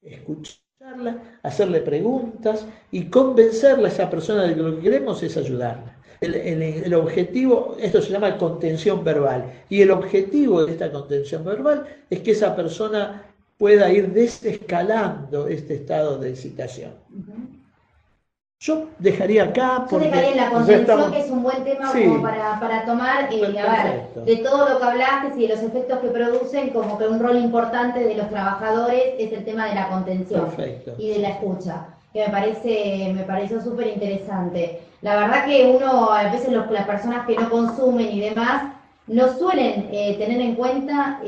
escucharla, hacerle preguntas y convencerla a esa persona de que lo que queremos es ayudarla. El objetivo, esto se llama contención verbal, y el objetivo de esta contención verbal es que esa persona pueda ir desescalando este estado de excitación. Yo dejaría acá Yo porque dejaría la ya contención, estamos- que es un buen tema Sí. como para tomar, a ver, Perfecto. de todo lo que hablaste y de los efectos que producen, como que un rol importante de los trabajadores es el tema de la contención Perfecto. y de la escucha, que me pareció súper interesante. La verdad que uno, a veces las personas que no consumen y demás, no suelen tener en cuenta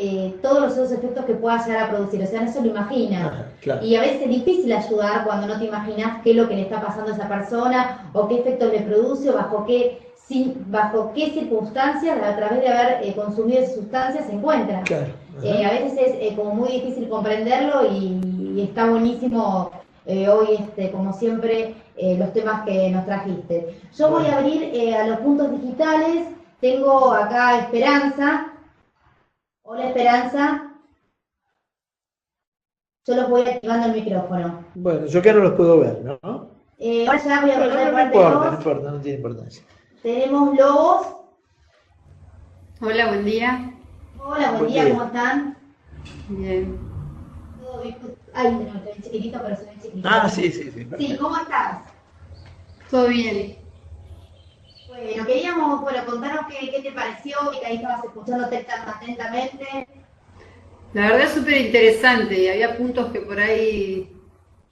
todos esos efectos que pueda llegar a producir, o sea, no se lo imagina. Ah, claro. Y a veces es difícil ayudar cuando no te imaginas qué es lo que le está pasando a esa persona o qué efectos le produce o bajo qué circunstancias a través de haber consumido esas sustancias se encuentra. Claro. A veces es como muy difícil comprenderlo y está buenísimo hoy, como siempre, los temas que nos trajiste. Yo voy a abrir a los puntos digitales. Tengo acá Esperanza. Hola, Esperanza. Yo los voy activando el micrófono. Bueno, yo acá no los puedo ver, ¿no? Ahora ya voy a Bueno, contar no parte importa, no dos. importa, no tiene importancia. Tenemos Lobos. Hola, buen día. Hola, buen Buen día, día. ¿cómo están? Bien. Todo bien. Ay, no, estoy chiquitito, pero soy chiquitito. Ah, sí, sí, sí. Sí, ¿cómo estás? ¿Todo bien? Bueno, queríamos, contarnos qué te pareció, que ahí estabas escuchando tan atentamente. La verdad es súper interesante y había puntos que por ahí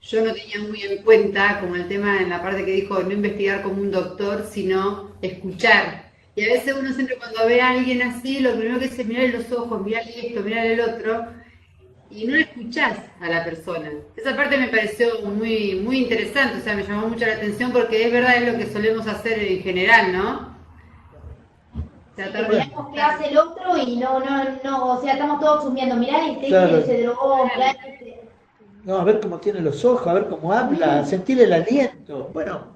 yo no tenía muy en cuenta, como el tema en la parte que dijo no investigar como un doctor, sino escuchar. Y a veces uno siempre cuando ve a alguien así, lo primero que dice es mirarle los ojos, mirarle esto, mirarle el otro, y no escuchás a la persona. Esa parte me pareció muy, muy interesante, o sea, me llamó mucho la atención porque es verdad, es lo que solemos hacer en general, ¿no? Tratar de Miramos qué hace el otro y no, o sea, estamos todos chusmeando. Mirá este Claro. que se drogó, mirá este. No, a ver cómo tiene los ojos, a ver cómo habla, sentir el aliento. Bueno,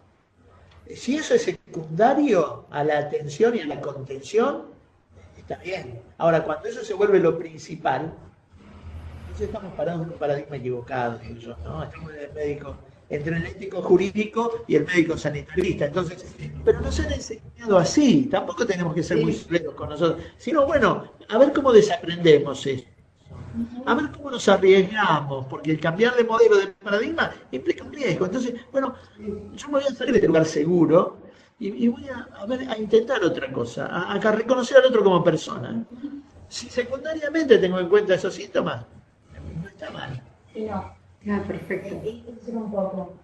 si eso es secundario a la atención y a la contención, está bien. Ahora, cuando eso se vuelve lo principal, entonces estamos parados en un paradigma equivocado, digo yo, ¿no? Estamos en el médico, entre el ético jurídico y el médico sanitarista. Entonces, pero nos han enseñado así, tampoco tenemos que ser muy severos con nosotros, sino bueno, a ver cómo desaprendemos eso. A ver cómo nos arriesgamos, porque el cambiar de modelo de paradigma implica un riesgo. Entonces, bueno, yo me voy a salir de este lugar seguro y voy a intentar otra cosa, a reconocer al otro como persona. Si secundariamente tengo en cuenta esos síntomas, no está mal. Y no. Ah, perfecto. Eso un poco.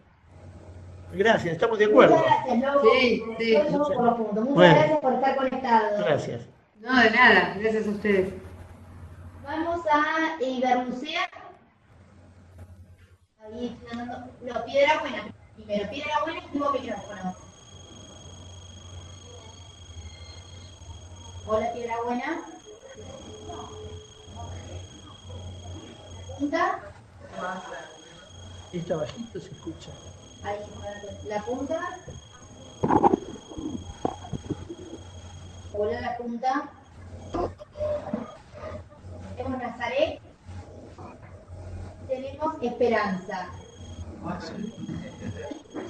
Gracias, estamos de acuerdo. Muchas gracias, Lobo. Sí, sí. Yo llevo por los puntos. Muchas Bueno. gracias por estar conectados. Gracias. No, de nada, gracias a ustedes. Vamos a Iberlucea. Ahí, no, Piedra Buena. Primero, Piedra Buena y tuvo micrófono. Hola, Piedra Buena. Punta. Está bajito, se escucha. Ahí, la punta. Hola, la punta. Tenemos Nazaret. Tenemos Esperanza.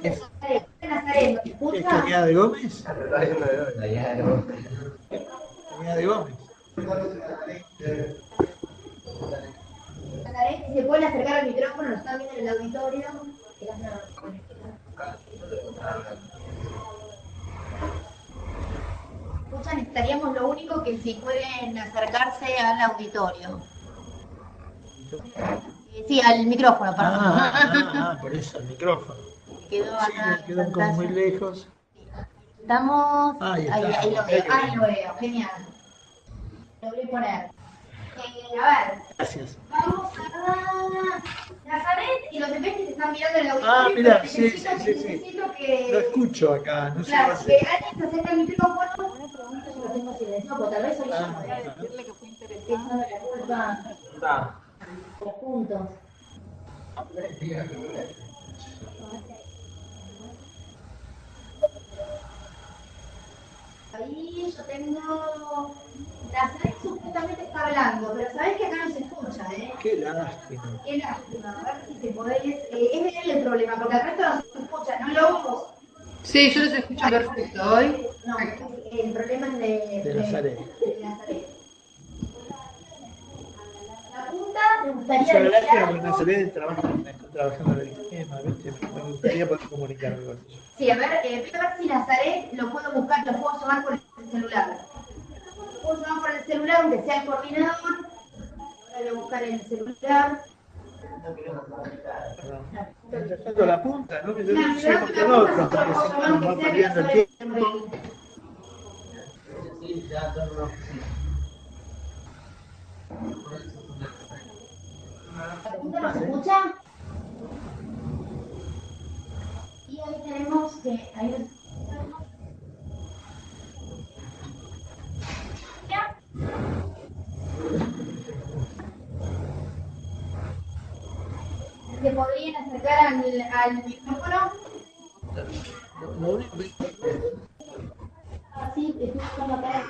Nazaret, ¿nos ¿Es escucha? Cañada de Gómez? Cañada de Gómez. Nazaret, si se pueden acercar al micrófono, nos están viendo en el auditorio. Escuchan, estaríamos lo único que si pueden acercarse al auditorio. Sí, al micrófono, perdón. Por eso, el micrófono. Quedó Sí, acá. me quedan como muy lejos. Estamos. Ahí Ahí, está. ahí lo veo, genial. Lo voy a poner. A ver, Gracias. vamos a Nazaret y los demás que se están mirando en el auditorio. Ah, mira, pero sí, necesito que. Lo escucho acá, no sé qué va a Claro, hacer. que alguien se acerque al micrófono. Yo lo tengo silenciado, porque tal vez soy yo. Voy a decirle que fue interesante la culpa. Los puntos. Ahí yo tengo. Nazaret supuestamente está hablando, pero sabés que acá no se escucha, ¿eh? Qué lástima. Qué lástima, a ver si te podés. Es él el problema, porque al resto no se escucha, ¿no, Lobos? Sí, yo los escucho perfecto hoy. No, el problema es de Nazaret. de Nazaret. La punta me gustaría Muchas gracias, desear- porque Nazaret está trabajando en el tema, ¿viste? Me gustaría poder comunicarme con ellos. Sí, a ver, voy a ver si Nazaret lo puedo buscar, lo puedo llamar por el celular. Lo puedo llamar por el celular, aunque sea el coordinador. Ahora voy a buscar en el celular. Mientras tanto, la punta, ¿no? Que yo Claro, no sé pero con la punta otros, nosotros porque podemos si no llamar nos va aunque sea perdiendo el Nazaret. tiempo. ¿La punta nos escucha? Y ahí tenemos que... Ahí ¿Ya? ¿Se podrían acercar al micrófono? Lo único Así, estoy buscando acá.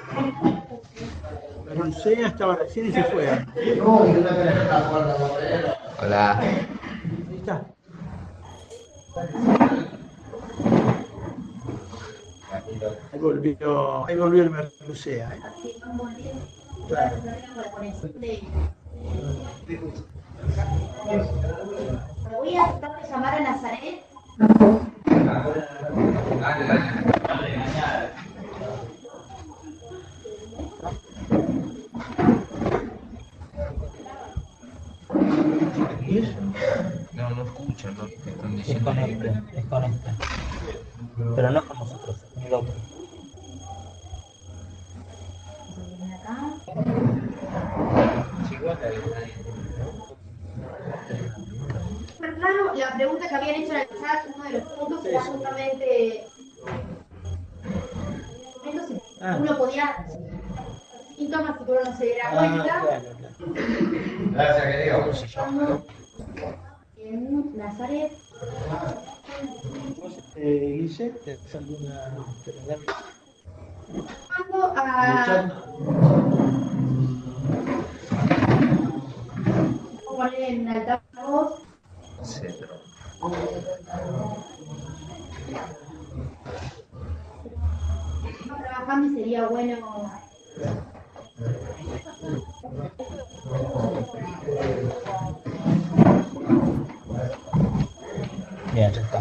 La Lucía estaba recién y se fue. Ahí Hola. está. Ahí volvió el Merlucea, ¿eh? Así, vamos bien. Claro. Por conexión de... Me voy a tratar de llamar a Nazaret. No, no escuchan, no te están diciendo. Desconecta. Pero no con nosotros, con el otro. Acá. Claro, la pregunta que habían hecho en el chat, uno de los puntos era justamente si uno podía síntomas que uno no se diera cuenta. Claro. Gracias, querido. ¿Cómo se llama? En Nazaret. ¿Vos, Guille, tenés alguna... Mando a... Poner en altavoz. Centro. Estamos trabajando y sería bueno. Bien, ya está.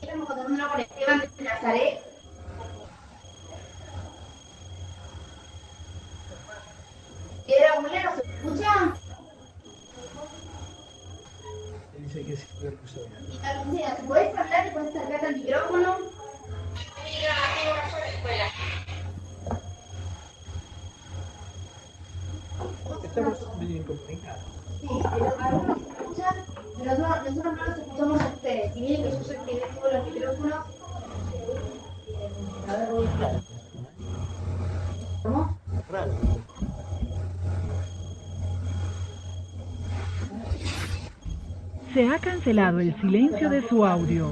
Estamos contando con Esteban de Nazaret. ¿Piedra Buena nos escucha? Dice que sí, Merlucea. Y Lucía, ¿te puedes hablar y puedes acercarte al micrófono? Estamos bien comunicados. Sí, pero algunos nos escuchan, pero nosotros no los escuchamos a ustedes. Si bien que yo soy quien tengo los micrófonos, a ver, voy a... ¿Cómo? Raro. Se ha cancelado el silencio de su audio.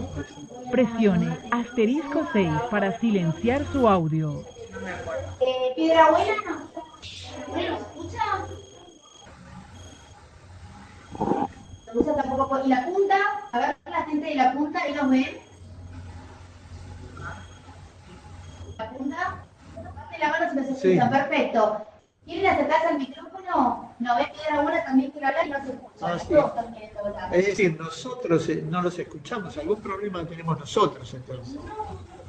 Presione *6 para silenciar su audio. ¿Piedra Buena? ¿Bueno nos escucha? ¿Nos escucha tampoco? ¿Y la punta? A ver, la gente de la punta, ¿ahí nos ven? ¿La punta? Levante la mano si nos escuchan, Sí. perfecto. ¿Quieren acercarse al micrófono? No, ven Piedra Buena también quiere hablar y no se escucha. Ah, sí. Todos están queriendo hablar. Es decir, nosotros no los escuchamos. ¿Algún problema tenemos nosotros entonces?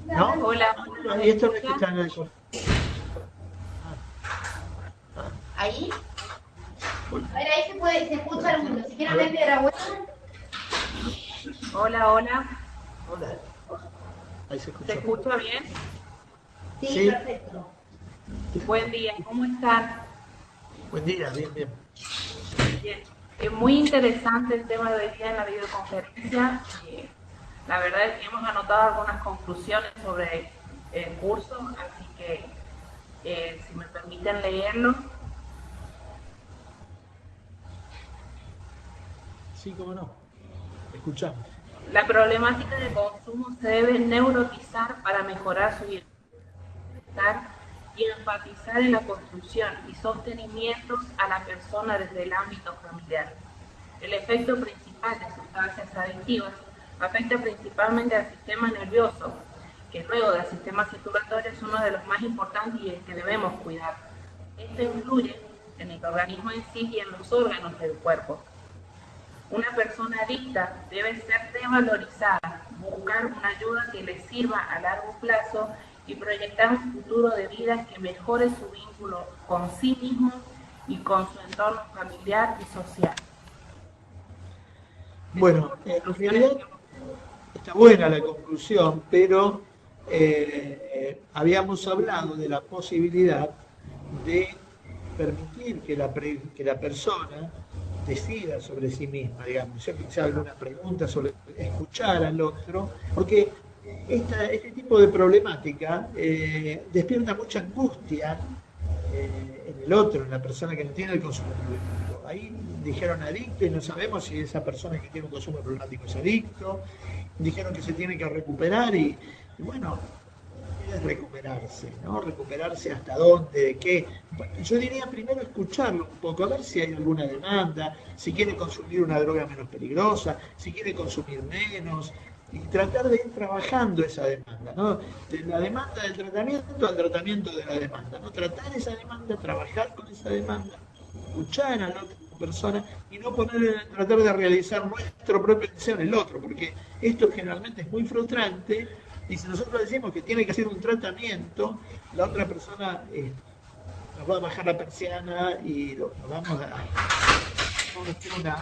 ¿No? Hola. Y esto no es que están en el... ¿Ahí? A ver, ahí se escucha el mundo. Si quieren ver Piedra Buena. Hola, hola. Hola. Ahí se escucha. ¿Se escucha bien? Sí, Sí. perfecto. Buen día, ¿cómo están? Buen día, bien. Bien. Es muy interesante el tema de hoy día en la videoconferencia. La verdad es que hemos anotado algunas conclusiones sobre el curso, así que si me permiten leerlo. Sí, cómo no. Escuchamos. La problemática de consumo se debe neurotizar para mejorar su bienestar y enfatizar en la construcción y sostenimiento a la persona desde el ámbito familiar. El efecto principal de sustancias adictivas afecta principalmente al sistema nervioso, que luego del sistema circulatorio es uno de los más importantes y el que debemos cuidar. Esto influye en el organismo en sí y en los órganos del cuerpo. Una persona adicta debe ser revalorizada, buscar una ayuda que le sirva a largo plazo y proyectar un futuro de vida que mejore su vínculo con sí mismo y con su entorno familiar y social. Bueno, en realidad está buena la conclusión, pero habíamos hablado de la posibilidad de permitir que la persona decida sobre sí misma, digamos. Yo quizá alguna pregunta sobre escuchar al otro, porque este tipo de problemática despierta mucha angustia en el otro, en la persona que no tiene el consumo problemático. Ahí dijeron adicto y no sabemos si esa persona que tiene un consumo problemático es adicto. Dijeron que se tiene que recuperar y bueno, ¿qué es recuperarse? ¿No? Recuperarse hasta dónde, de qué. Yo diría primero escucharlo un poco, a ver si hay alguna demanda, si quiere consumir una droga menos peligrosa, si quiere consumir menos, y tratar de ir trabajando esa demanda, ¿no? De la demanda del tratamiento al tratamiento de la demanda, ¿no? Tratar esa demanda, trabajar con esa demanda, escuchar a la otra persona y no tratar de realizar nuestro propio deseo en el otro, porque esto generalmente es muy frustrante y si nosotros decimos que tiene que hacer un tratamiento, la otra persona nos va a bajar la persiana y nos vamos a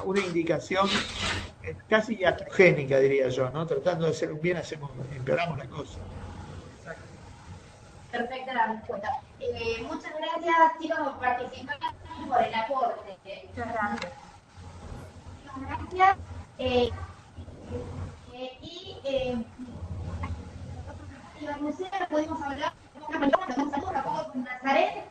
una indicación casi iatrogénica, diría yo, ¿no? Tratando de hacer un bien, empeoramos la cosa. Perfecta la respuesta. Muchas gracias, chicos, por participar y por el aporte. Muchas gracias. Muchas gracias. La musea pudimos hablar, con Nazaret,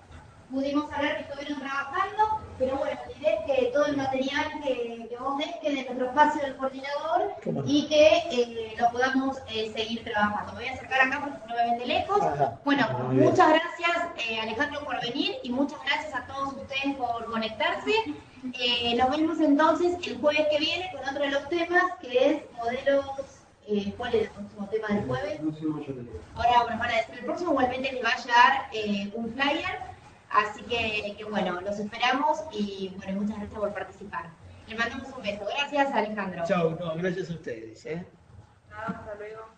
pudimos hablar que estuvieron trabajando, pero bueno, la idea es que todo el material que vos des quede en nuestro espacio del coordinador y que lo podamos seguir trabajando. Me voy a acercar acá porque no me ven de lejos. Bueno, muchas gracias Alejandro por venir y muchas gracias a todos ustedes por conectarse. Nos vemos entonces el jueves que viene con otro de los temas que es modelos. ¿Cuál es el próximo tema del jueves? Ahora bueno, van a decir el próximo, igualmente les va a llegar un flyer, así que bueno, los esperamos y bueno, muchas gracias por participar. Les mandamos un beso. Gracias Alejandro. Chao, no, gracias a ustedes. Hasta luego.